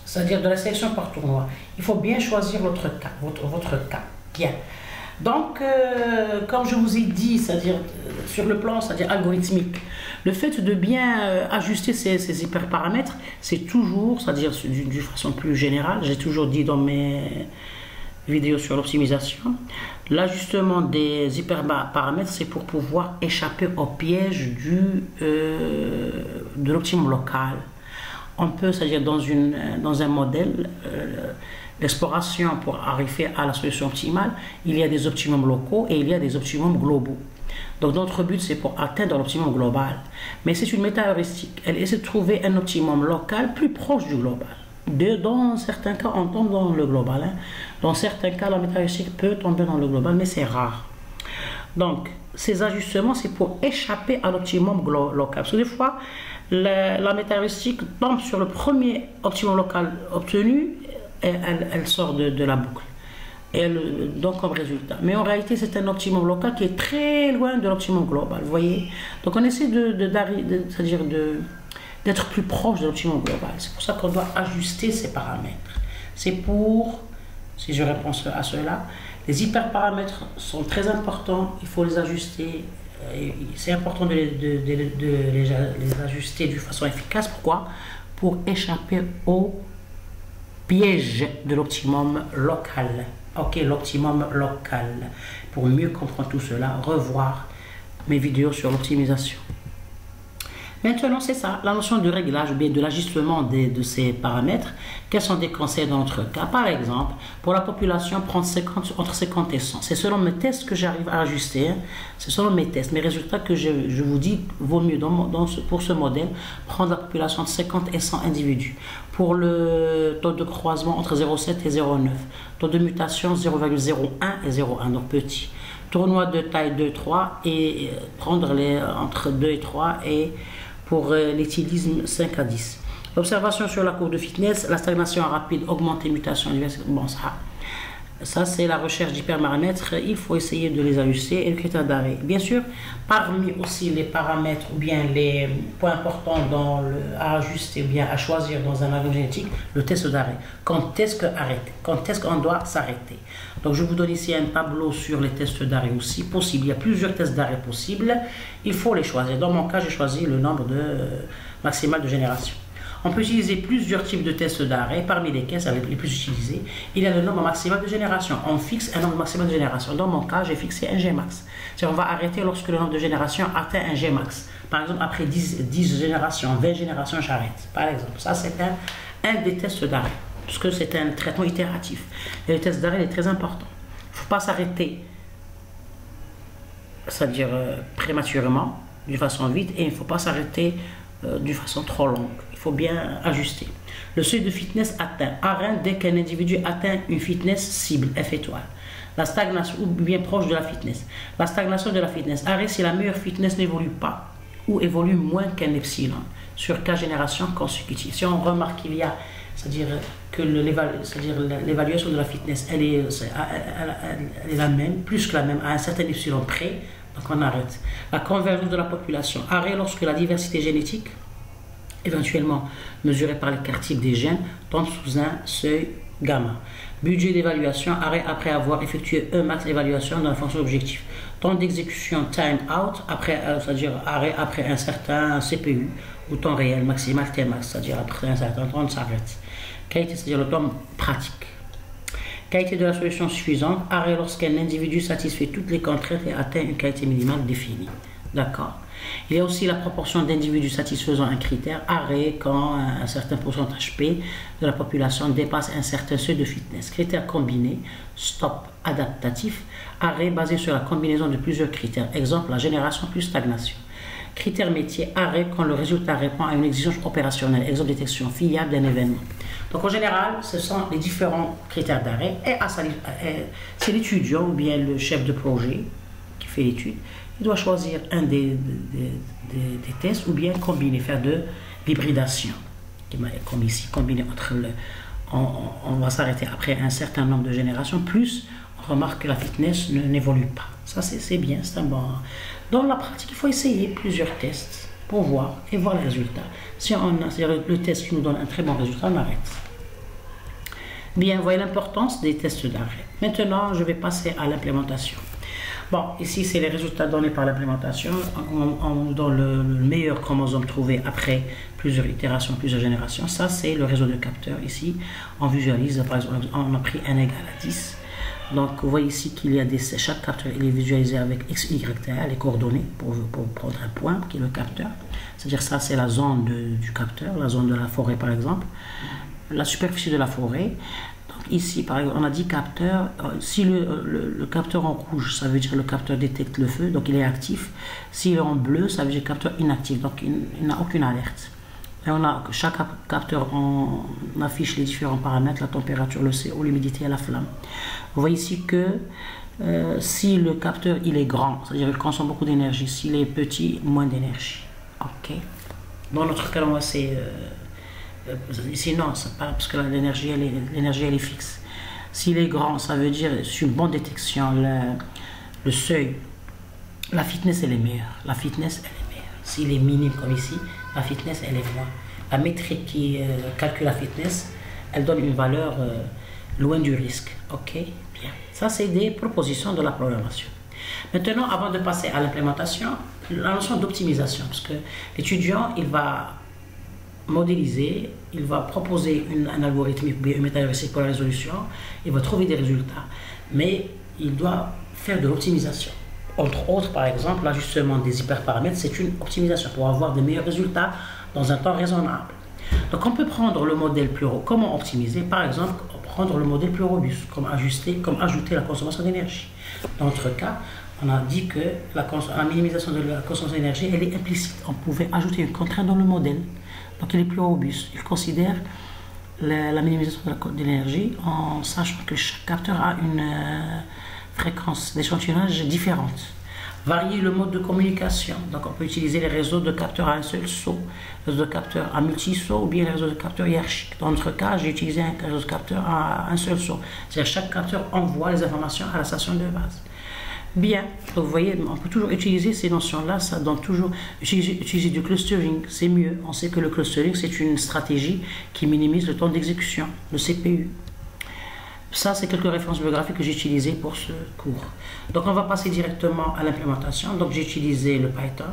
c'est-à-dire de la sélection par tournoi. Il faut bien choisir votre cas, votre cas. Bien. Donc, comme je vous ai dit, c'est-à-dire sur le plan, c'est-à-dire algorithmique, le fait de bien ajuster ces hyperparamètres, c'est toujours, c'est-à-dire d'une façon plus générale, j'ai toujours dit dans mes vidéos sur l'optimisation, l'ajustement des hyperparamètres, c'est pour pouvoir échapper au piège de l'optimum local. On peut, c'est-à-dire dans un modèle, l'exploration pour arriver à la solution optimale, il y a des optimums locaux et il y a des optimums globaux. Donc notre but, c'est pour atteindre l'optimum global. Mais c'est une méta-heuristique. Elle essaie de trouver un optimum local plus proche du global. Dans certains cas, on tombe dans le global. Hein. Dans certains cas, la méta-heuristique peut tomber dans le global, mais c'est rare. Donc, ces ajustements, c'est pour échapper à l'optimum local. Parce que des fois, la méta-heuristique tombe sur le premier optimum local obtenu et elle sort de la boucle. Et elle donne comme résultat. Mais en réalité, c'est un optimum local qui est très loin de l'optimum global. Vous voyez? Donc, on essaie c'est-à-dire d'être plus proche de l'optimum global. C'est pour ça qu'on doit ajuster ces paramètres. C'est pour, si je réponds à cela, les hyperparamètres sont très importants, il faut les ajuster. C'est important de les ajuster de façon efficace. Pourquoi? Pour échapper au piège de l'optimum local. Ok, l'optimum local. Pour mieux comprendre tout cela, revoir mes vidéos sur l'optimisation. Maintenant, c'est ça, la notion de réglage ou bien de l'ajustement de ces paramètres. Quels sont des conseils dans notre cas? Par exemple, pour la population, prendre entre 50 et 100. C'est selon mes tests que j'arrive à ajuster. Hein. C'est selon mes tests, mes résultats que je vous dis, vaut mieux pour ce modèle, prendre la population entre 50 et 100 individus. Pour le taux de croisement entre 0,7 et 0,9. Taux de mutation 0,01 et 0,1, donc petit. Tournoi de taille 2-3 et prendre entre 2 et 3 et pour l'éthylisme 5 à 10. L'observation sur la courbe de fitness, la stagnation rapide, augmenter, mutation diverse. Bon, ça c'est la recherche d'hyperparamètres. Il faut essayer de les ajuster et le critère d'arrêt. Bien sûr, parmi aussi les paramètres ou bien les points importants à ajuster ou bien à choisir dans un algorithme génétique, le test d'arrêt. Quand est-ce qu'on doit s'arrêter? Donc je vous donne ici un tableau sur les tests d'arrêt aussi possibles. Il y a plusieurs tests d'arrêt possibles. Il faut les choisir. Dans mon cas, j'ai choisi le nombre maximal de génération. On peut utiliser plusieurs types de tests d'arrêt, parmi lesquels, les plus utilisés, il y a le nombre maximal de génération. On fixe un nombre maximal de génération. Dans mon cas, j'ai fixé un Gmax. On va arrêter lorsque le nombre de générations atteint un Gmax. Par exemple, après 10 générations, 20 générations, j'arrête. Par exemple, ça c'est un des tests d'arrêt, parce que c'est un traitement itératif. Et le test d'arrêt est très important. Il ne faut pas s'arrêter, c'est-à-dire prématurément, d'une façon vite, et il ne faut pas s'arrêter d'une façon trop longue. Il faut bien ajuster. Le seuil de fitness atteint. Arrêt dès qu'un individu atteint une fitness cible, F étoile. La stagnation, ou bien proche de la fitness. La stagnation de la fitness. Arrêt si la meilleure fitness n'évolue pas ou évolue moins qu'un epsilon sur 4 générations consécutives. Si on remarque qu'il y a, c'est-à-dire que l'évaluation de la fitness, elle est la même, plus que la même, à un certain epsilon près, donc on arrête. La convergence de la population. Arrêt lorsque la diversité génétique, éventuellement mesurée par les quartiers des gènes, tombe sous un seuil gamma. Budget d'évaluation, arrêt après avoir effectué un max d'évaluation dans la fonction objectif. Temps d'exécution, time out, c'est-à-dire arrêt après un certain CPU, ou temps réel maximal, Tmax, c'est-à-dire après un certain temps, on s'arrête. Qualité, c'est-à-dire le temps pratique. Qualité de la solution suffisante, arrêt lorsqu'un individu satisfait toutes les contraintes et atteint une qualité minimale définie. D'accord. Il y a aussi la proportion d'individus satisfaisant un critère, arrêt quand un certain pourcentage P de la population dépasse un certain seuil de fitness. Critères combinés, stop adaptatif, arrêt basé sur la combinaison de plusieurs critères. Exemple, la génération plus stagnation. Critères métier, arrêt quand le résultat répond à une exigence opérationnelle. Exemple, détection fiable d'un événement. Donc en général, ce sont les différents critères d'arrêt. Et c'est l'étudiant ou bien le chef de projet qui fait l'étude. Il doit choisir un des tests ou bien combiner, faire de l'hybridation. Comme ici, combiner entre on va s'arrêter après un certain nombre de générations, plus on remarque que la fitness n'évolue pas. Ça c'est bien, c'est un bon. Dans la pratique, il faut essayer plusieurs tests pour voir et voir les résultats. Si on a le test qui nous donne un très bon résultat, on arrête. Bien, voyez l'importance des tests d'arrêt. Maintenant, je vais passer à l'implémentation. Bon, ici, c'est les résultats donnés par l'implémentation. On nous donne le meilleur chromosome trouvé après plusieurs itérations, plusieurs générations. Ça, c'est le réseau de capteurs. Ici, on visualise, par exemple, on a pris n égale à 10. Donc, vous voyez ici qu'il y a chaque capteur, il est visualisé avec x, y, t, les coordonnées pour prendre un point qui est le capteur. C'est-à-dire ça, c'est la zone du capteur, la zone de la forêt, par exemple. La superficie de la forêt. Donc ici, par exemple, on a dit capteur. Si le capteur en rouge, ça veut dire le capteur détecte le feu, donc il est actif. S'il est en bleu, ça veut dire capteur inactif, donc il n'a aucune alerte. Et chaque capteur, on affiche les différents paramètres, la température, le CO, l'humidité et la flamme. Vous voyez ici que si le capteur il est grand, c'est-à-dire qu'il consomme beaucoup d'énergie. S'il est petit, moins d'énergie. Ok. Dans notre cas, c'est ici non, c'est pas parce que l'énergie elle est fixe. S'il est grand, ça veut dire c'est une bonne détection. Le seuil, la fitness elle est meilleure. La fitness elle est meilleure. S'il est minime comme ici, la fitness elle est moins. La métrique qui calcule la fitness, elle donne une valeur loin du risque. Ok, bien. Ça c'est des propositions de la programmation. Maintenant, avant de passer à l'implémentation, la notion d'optimisation, parce que l'étudiant il va modéliser, il va proposer un algorithme, une méthode heuristique pour la résolution, il va trouver des résultats, mais il doit faire de l'optimisation. Entre autres, par exemple, l'ajustement des hyperparamètres, c'est une optimisation pour avoir de meilleurs résultats dans un temps raisonnable. Donc on peut prendre le modèle plus robuste. Comment optimiser? Par exemple, prendre le modèle plus robuste, comme ajouter la consommation d'énergie. Dans notre cas, on a dit que la minimisation de la consommation d'énergie, elle est implicite. On pouvait ajouter une contrainte dans le modèle. Donc il est plus robuste. Il considère la minimisation de l'énergie en sachant que chaque capteur a une fréquence d'échantillonnage différente. Varier le mode de communication. Donc on peut utiliser les réseaux de capteurs à un seul saut, les réseaux de capteurs à multi-saut ou bien les réseaux de capteurs hiérarchiques. Dans notre cas, j'ai utilisé un réseau de capteurs à un seul saut. C'est-à-dire chaque capteur envoie les informations à la station de base. Bien, donc vous voyez, on peut toujours utiliser ces notions-là, ça donne toujours, utiliser du clustering, c'est mieux. On sait que le clustering, c'est une stratégie qui minimise le temps d'exécution, le CPU. Ça, c'est quelques références bibliographiques que j'ai utilisées pour ce cours. Donc, on va passer directement à l'implémentation. Donc, j'ai utilisé le Python,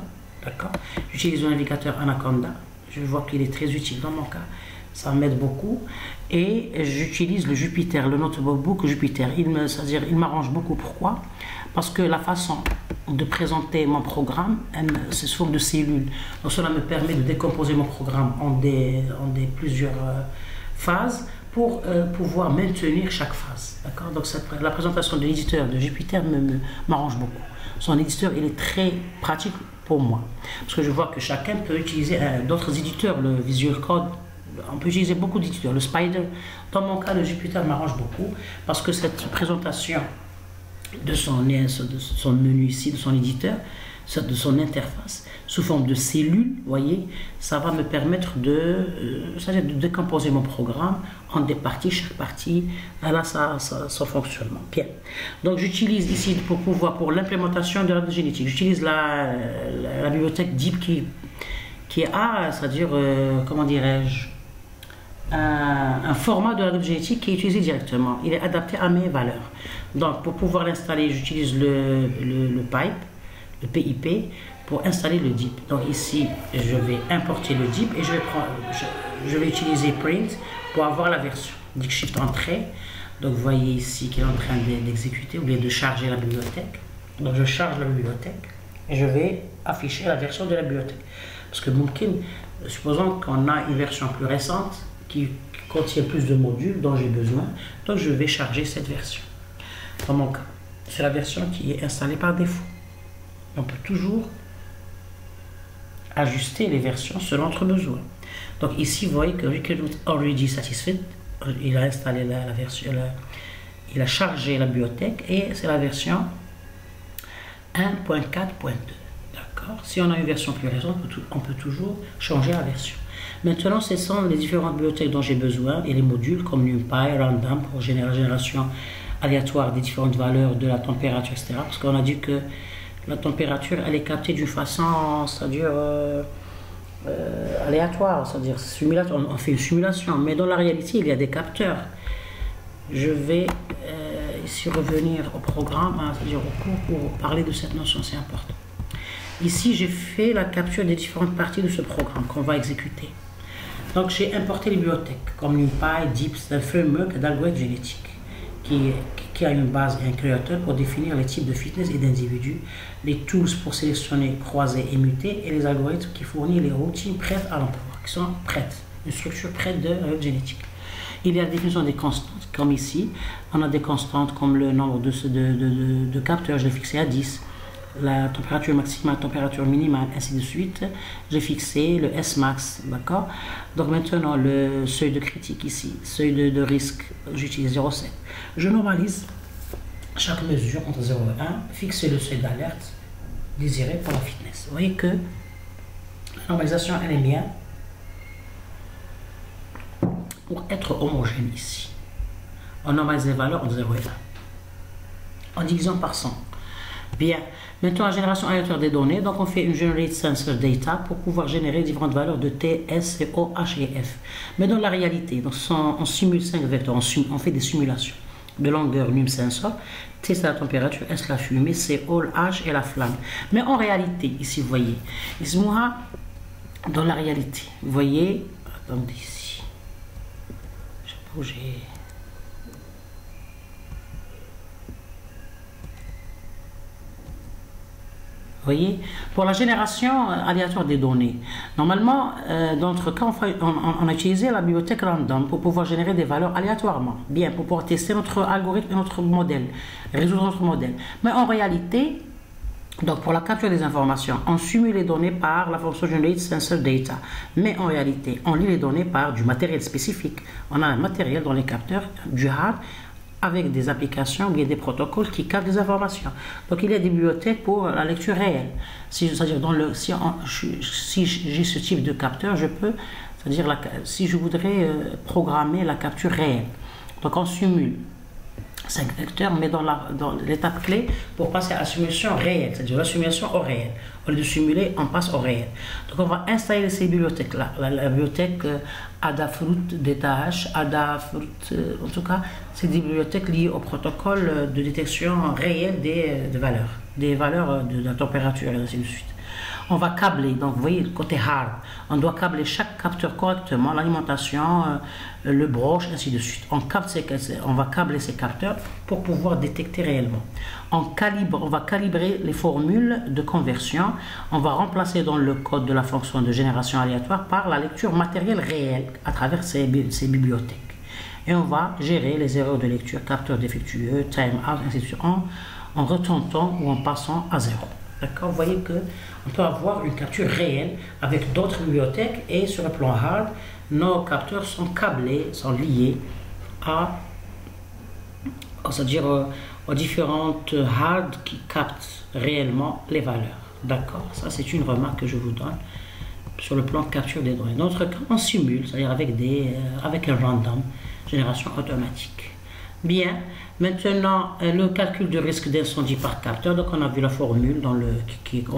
d'accord. J'utilise le navigateur Anaconda. Je vois qu'il est très utile dans mon cas. Ça m'aide beaucoup. Et j'utilise le Jupyter, le notebook Jupyter. C'est-à-dire, il m'arrange beaucoup. Pourquoi? Parce que la façon de présenter mon programme, c'est sous forme de cellules. Donc, cela me permet de décomposer mon programme en plusieurs phases pour pouvoir maintenir chaque phase. D'accord? Donc, la présentation de l'éditeur de Jupyter m'arrange beaucoup. Son éditeur, il est très pratique pour moi. Parce que je vois que chacun peut utiliser d'autres éditeurs, le Visual Code. On peut utiliser beaucoup d'éditeurs. Le Spider, dans mon cas, le Jupyter m'arrange beaucoup parce que cette présentation de son menu ici, de son éditeur, de son interface, sous forme de cellules, voyez, ça va me permettre de décomposer mon programme en des parties, chaque partie, là, son fonctionnement. Bien. Donc, j'utilise ici pour l'implémentation de l'arbre génétique, j'utilise la bibliothèque DEEP qui a, c'est-à-dire, comment dirais-je, un format de l'arbre génétique qui est utilisé directement. Il est adapté à mes valeurs. Donc, pour pouvoir l'installer, j'utilise le PIP pour installer le DEEP. Donc ici, je vais importer le DEEP et je vais utiliser print pour avoir la version. Dict Shift Entrée. Donc vous voyez ici qu'il est en train d'exécuter ou bien de charger la bibliothèque. Donc je charge la bibliothèque et je vais afficher la version de la bibliothèque. Parce que mumkin, supposons qu'on a une version plus récente qui contient plus de modules dont j'ai besoin, donc je vais charger cette version. Dans mon cas, c'est la version qui est installée par défaut. On peut toujours ajuster les versions selon notre besoin. Donc ici, vous voyez que Requirement Already Satisfied, il a installé la version, il a chargé la bibliothèque et c'est la version 1.4.2. D'accord? Si on a une version plus récente, on peut toujours changer la version. Maintenant, ce sont les différentes bibliothèques dont j'ai besoin et les modules comme NumPy, Random pour générer la génération aléatoire des différentes valeurs de la température, etc. Parce qu'on a dit que la température, elle est captée d'une façon, c'est-à-dire aléatoire, c'est-à-dire on fait une simulation, mais dans la réalité, il y a des capteurs. Je vais ici revenir au programme, c'est-à-dire au cours pour parler de cette notion, c'est important. Ici, j'ai fait la capture des différentes parties de ce programme qu'on va exécuter. Donc, j'ai importé les bibliothèques comme NumPy, DEEP, c'est un framework d'algorithme génétique qui a une base et un créateur pour définir les types de fitness et d'individus, les tools pour sélectionner, croiser et muter, et les algorithmes qui fournissent les routines prêtes à l'emploi, qui sont prêtes, une structure prête de génétique. Il y a la définition des constantes comme ici. On a des constantes comme le nombre de capteurs, je l'ai fixé à 10. La température maximale, température minimale, ainsi de suite. J'ai fixé le S-max, d'accord? Donc maintenant, le seuil de critique ici, seuil de risque, j'utilise 0,7. Je normalise chaque mesure entre 0 et 1, fixer le seuil d'alerte désiré pour la fitness. Vous voyez que la normalisation, elle est bien pour être homogène ici. On normalise les valeurs entre 0 et 1 en divisant par 100. Bien, maintenant la génération aléatoire des données, donc on fait une Generate Sensor Data pour pouvoir générer différentes valeurs de T, S, C, O, H et F. Mais dans la réalité, donc on simule 5 vecteurs, on fait des simulations de longueur num sensor, T c'est la température, S la fumée, C, O, H et la flamme. Mais en réalité, ici vous voyez, ici moi, dans la réalité, vous voyez, attendez ici, je sais pas où j'ai... Vous voyez, pour la génération aléatoire des données, normalement, dans notre cas, on a utilisé la bibliothèque random pour pouvoir générer des valeurs aléatoirement. Bien, pour pouvoir tester notre algorithme et notre modèle, résoudre notre modèle. Mais en réalité, donc pour la capture des informations, on simule les données par la fonction Generate Sensor Data. Mais en réalité, on lit les données par du matériel spécifique. On a un matériel dans les capteurs, du hard, avec des applications ou bien des protocoles qui captent des informations. Donc il y a des bibliothèques pour la lecture réelle. C'est-à-dire si j'ai ce type de capteur, je peux, c'est-à-dire si je voudrais programmer la capture réelle. Donc on simule 5 vecteurs, mais dans l'étape clé pour passer à la simulation réelle, c'est-à-dire la simulation au réel. Au lieu de simuler, on passe au réel. Donc on va installer ces bibliothèques-là. La bibliothèque Adafruit, DataH, Adafruit, en tout cas, c'est des bibliothèques liées au protocole de détection réelle des valeurs de la température et ainsi de suite. On va câbler, donc vous voyez le côté hard, on doit câbler chaque capteur correctement, l'alimentation, le broche, ainsi de suite. On va câbler ces capteurs pour pouvoir détecter réellement. On va calibrer les formules de conversion, on va remplacer dans le code de la fonction de génération aléatoire par la lecture matérielle réelle à travers ces bibliothèques. Et on va gérer les erreurs de lecture, capteurs défectueux, timeout, ainsi de suite, en retentant ou en passant à 0. D'accord, vous voyez qu'on peut avoir une capture réelle avec d'autres bibliothèques et sur le plan hard, nos capteurs sont câblés, sont liés c'est-à-dire aux différentes hard qui captent réellement les valeurs. D'accord, ça c'est une remarque que je vous donne sur le plan capture des données. Dans notre cas, on simule, c'est-à-dire avec un random, génération automatique. Bien, maintenant le calcul de risque d'incendie par capteur. Donc on a vu la formule qui est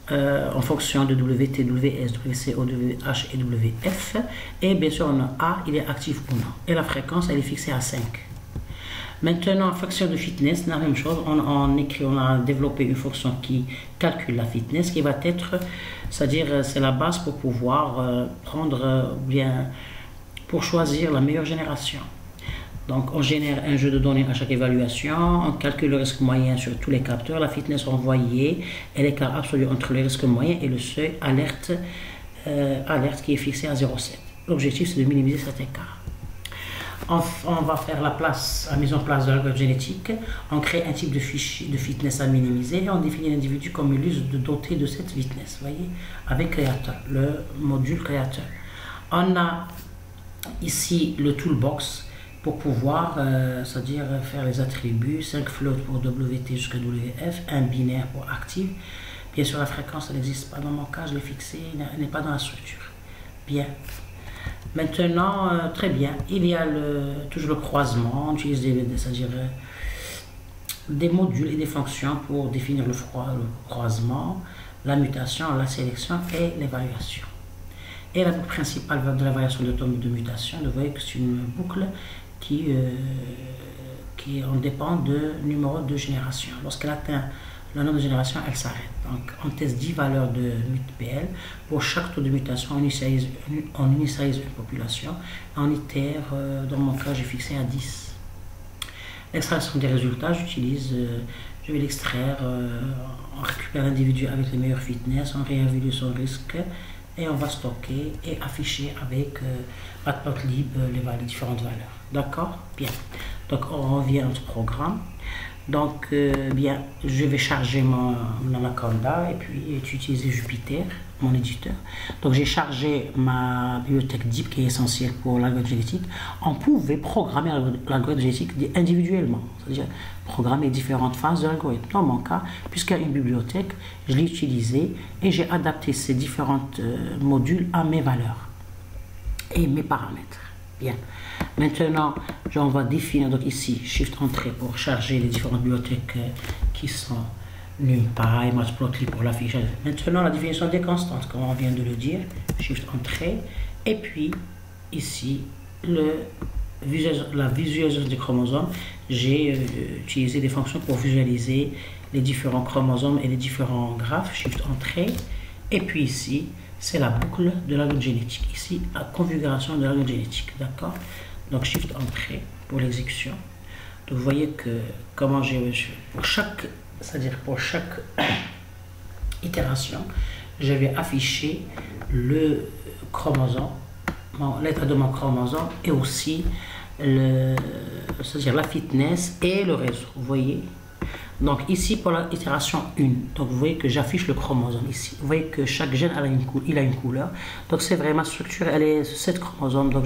en fonction de WT, WS, WCO, WH et WF. Et bien sûr on a A, il est actif ou non. Et la fréquence, elle est fixée à 5. Maintenant, en fonction de fitness, la même chose, on a développé une fonction qui calcule la fitness, qui va être, c'est-à-dire c'est la base pour pouvoir pour choisir la meilleure génération. Donc on génère un jeu de données à chaque évaluation, on calcule le risque moyen sur tous les capteurs, la fitness envoyée et l'écart absolu entre le risque moyen et le seuil alerte qui est fixé à 0,7. L'objectif c'est de minimiser cet écart. On va faire la mise en place de l'algorithme génétique, on crée un type de fichier de fitness à minimiser et on définit l'individu comme illustre doté de cette fitness, vous voyez, avec créateur, le module créateur. On a ici le toolbox pour pouvoir, c'est-à-dire faire les attributs, 5 floats pour WT jusqu'à WF, un binaire pour active. Bien sûr, la fréquence, elle n'existe pas dans mon cas, je l'ai fixée, elle n'est pas dans la structure. Bien. Maintenant, très bien, il y a toujours le croisement, on utilise des modules et des fonctions pour définir le croisement, la mutation, la sélection et l'évaluation. Et la boucle principale de la variation de tome de mutation, vous voyez que c'est une boucle qui en dépend de numéro de génération. Lorsqu'elle atteint le nombre de génération, elle s'arrête. Donc on teste 10 valeurs de MutPL. Pour chaque taux de mutation, on initialise une population. On itère, dans mon cas, j'ai fixé à 10. L'extraction des résultats, je vais l'extraire, on récupère l'individu avec les meilleures fitness, on réévalue son risque et on va stocker et afficher avec Matplotlib les différentes valeurs. D'accord? Bien. Donc on revient à notre programme. Donc bien, je vais charger mon Anaconda et puis utiliser Jupyter, mon éditeur. Donc j'ai chargé ma bibliothèque DeepGAN qui est essentielle pour l'algorithme génétique. On pouvait programmer l'algorithme génétique individuellement, c'est-à-dire programmer différentes phases de l'algorithme. Dans mon cas, puisqu'il y a une bibliothèque, je l'ai utilisée et j'ai adapté ces différents modules à mes valeurs et mes paramètres. Bien. Maintenant, on va définir, donc ici, Shift Entrée pour charger les différentes bibliothèques qui sont NumPy, Matplotlib pour l'affichage. Maintenant, la définition des constantes, comme on vient de le dire, Shift Entrée, et puis ici, la visualisation des chromosomes. J'ai utilisé des fonctions pour visualiser les différents chromosomes et les différents graphes, Shift Entrée, et puis ici, c'est la boucle de l'algorithme génétique. Ici, la configuration de l'algorithme génétique, d'accord? Donc Shift Entrée pour l'exécution. Donc vous voyez que comment j'ai pour chaque, c'est-à-dire pour chaque itération, je vais afficher le chromosome, l'état de mon chromosome et aussi c'est-à-dire la fitness et le réseau. Vous voyez. Donc ici pour l'itération 1, donc vous voyez que j'affiche le chromosome ici. Vous voyez que chaque gène il a une couleur. Donc c'est vrai, ma structure elle est 7 chromosomes. Donc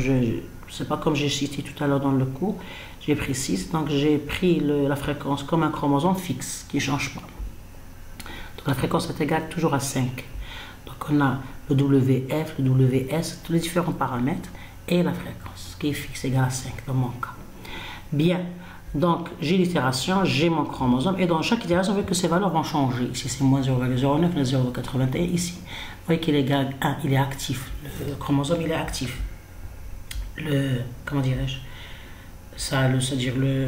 c'est pas comme j'ai cité tout à l'heure dans le cours, j'ai pris 6. Donc j'ai pris la fréquence comme un chromosome fixe qui ne change pas. Donc la fréquence est égale toujours à 5. Donc on a le WF, le WS, tous les différents paramètres et la fréquence qui est fixe égale à 5 dans mon cas. Bien. Donc, j'ai l'itération, j'ai mon chromosome, et dans chaque itération, vous voyez que ces valeurs vont changer. Ici, c'est moins 0,09, 0,81. Ici, vous voyez qu'il est égal à 1, il est actif. Le chromosome, il est actif. Comment dirais-je? C'est-à-dire le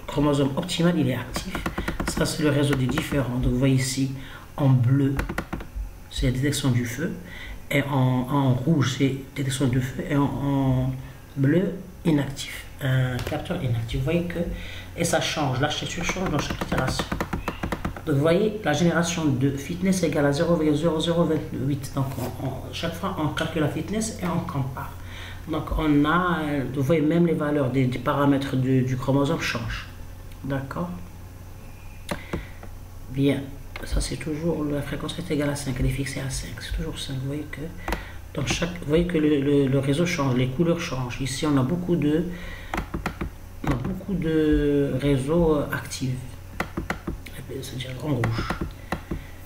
chromosome optimal, il est actif. Ça, c'est le réseau des différents. Donc, vous voyez ici, en bleu, c'est la détection du feu. Et en rouge, c'est détection du feu. Et en bleu, inactif. Un capteur inactif. Vous voyez que, et ça change, l'architecture change dans chaque itération. Donc vous voyez, la génération de fitness égale à 0,0028. Donc chaque fois, on calcule la fitness et on compare. Donc on a, vous voyez, même les valeurs des paramètres du chromosome changent. D'accord? Bien, ça c'est toujours, la fréquence est égale à 5, elle est fixée à 5. C'est toujours 5. Vous voyez que, donc vous voyez que le réseau change, les couleurs changent. Ici, on a beaucoup de réseaux actifs, c'est-à-dire en rouge.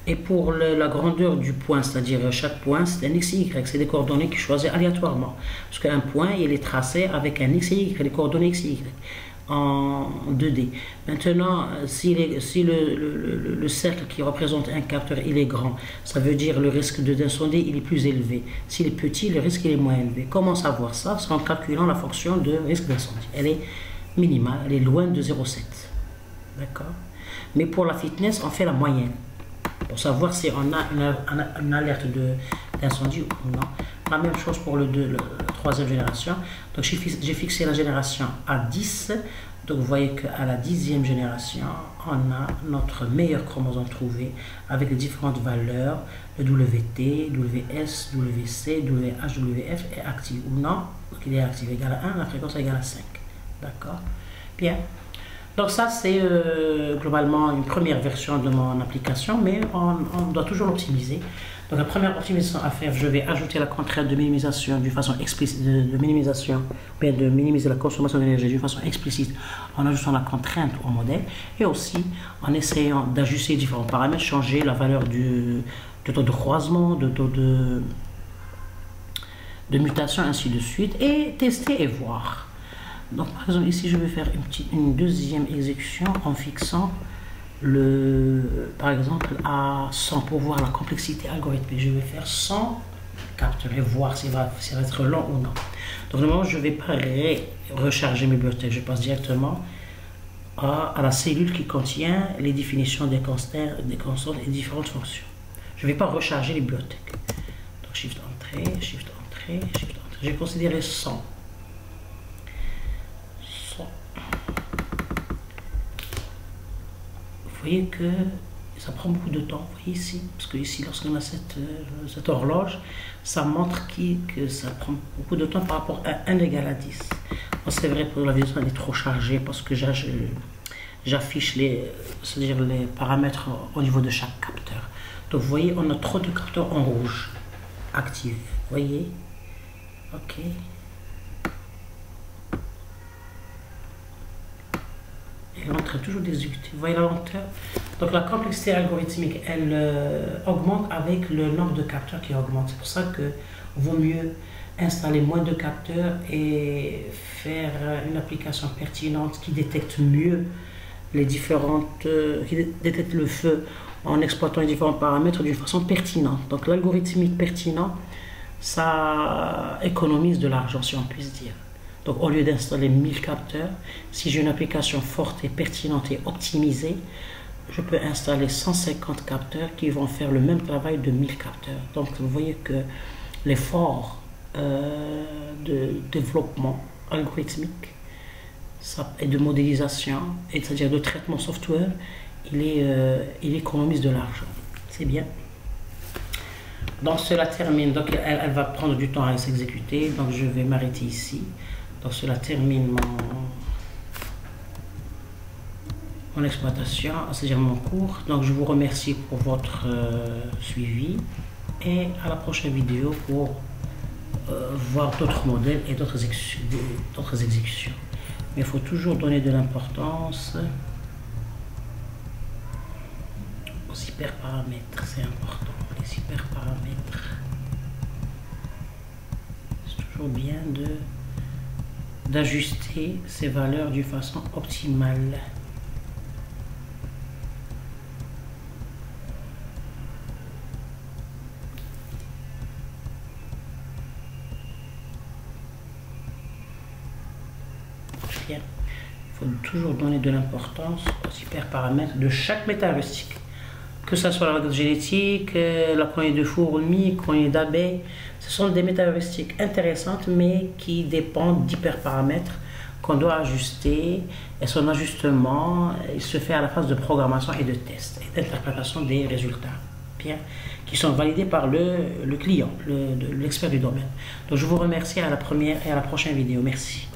Et pour la grandeur du point, c'est-à-dire chaque point, c'est un x et y, c'est des coordonnées qui choisissent aléatoirement. Parce qu'un point, il est tracé avec un x et y, les coordonnées x et y, en 2D. Maintenant, si le cercle qui représente un capteur, il est grand, ça veut dire le risque d'incendie, il est plus élevé. S'il est petit, le risque il est moins élevé. Comment savoir ça? C'est en calculant la fonction de risque d'incendie. Elle est minimale, elle est loin de 0,7. D'accord? Mais pour la fitness, on fait la moyenne. Pour savoir si on a une alerte d'incendie ou non. La même chose pour la troisième génération. Donc j'ai fixé la génération à 10. Donc vous voyez qu'à la 10e génération, on a notre meilleur chromosome trouvé avec les différentes valeurs. Le WT, WS, WC, WH, WF est actif ou non. Donc il est actif égal à 1, la fréquence est égale à 5. D'accord? Bien. Donc ça, c'est globalement une première version de mon application, mais on doit toujours l'optimiser. Donc la première optimisation à faire, je vais ajouter la contrainte de minimisation d'une façon explicite, de minimiser la consommation d'énergie d'une façon explicite en ajoutant la contrainte au modèle et aussi en essayant d'ajuster différents paramètres, changer la valeur du taux de croisement, de taux de mutation, ainsi de suite, et tester et voir. Donc par exemple ici je vais faire une deuxième exécution en fixant par exemple à 100 pour voir la complexité algorithmique. Je vais faire 100 capteurs et voir s'il va être long ou non. Donc normalement je ne vais pas recharger mes bibliothèques, je passe directement à la cellule qui contient les définitions des constantes et différentes fonctions. Je ne vais pas recharger les bibliothèques. Donc Shift Entrée, Shift Entrée, Shift Entrée. J'ai considéré 100. Vous voyez que Ça prend beaucoup de temps, vous voyez ici, parce que ici, lorsqu'on a cette horloge, ça montre que ça prend beaucoup de temps par rapport à 1 égale à 10. C'est vrai, pour la vidéo, elle est trop chargée parce que j'affiche c'est-à-dire les paramètres au niveau de chaque capteur. Donc vous voyez, on a trop de capteurs en rouge actifs. Vous voyez? Ok. Et on est en train toujours d'exécuter. Vous voyez la lenteur? Donc la complexité algorithmique, elle augmente avec le nombre de capteurs qui augmente. C'est pour ça que vaut mieux installer moins de capteurs et faire une application pertinente qui détecte mieux les différentes, qui détecte le feu en exploitant les différents paramètres d'une façon pertinente. Donc l'algorithmique pertinent, ça économise de l'argent, si on puisse dire. Donc au lieu d'installer 1000 capteurs, si j'ai une application forte et pertinente et optimisée, je peux installer 150 capteurs qui vont faire le même travail de 1000 capteurs. Donc vous voyez que l'effort de développement algorithmique et de modélisation, c'est-à-dire de traitement software, il économise de l'argent. C'est bien. Donc cela termine, donc elle va prendre du temps à s'exécuter, donc je vais m'arrêter ici. Donc cela termine mon exploitation, c'est-à-dire mon cours. Donc je vous remercie pour votre suivi et à la prochaine vidéo pour voir d'autres modèles et d'autres exécutions. Mais il faut toujours donner de l'importance aux hyperparamètres, c'est important, les hyperparamètres. C'est toujours bien d'ajuster ces valeurs d'une façon optimale. Bien. Il faut toujours donner de l'importance aux hyperparamètres de chaque métaheuristique. Que ce soit la variété génétique, la colonie de fourmis, la colonie d'abeilles, ce sont des métaheuristiques intéressantes mais qui dépendent d'hyperparamètres qu'on doit ajuster et son ajustement il se fait à la phase de programmation et de test et d'interprétation des résultats bien, qui sont validés par le client, l'expert du domaine. Donc je vous remercie à la première et à la prochaine vidéo. Merci.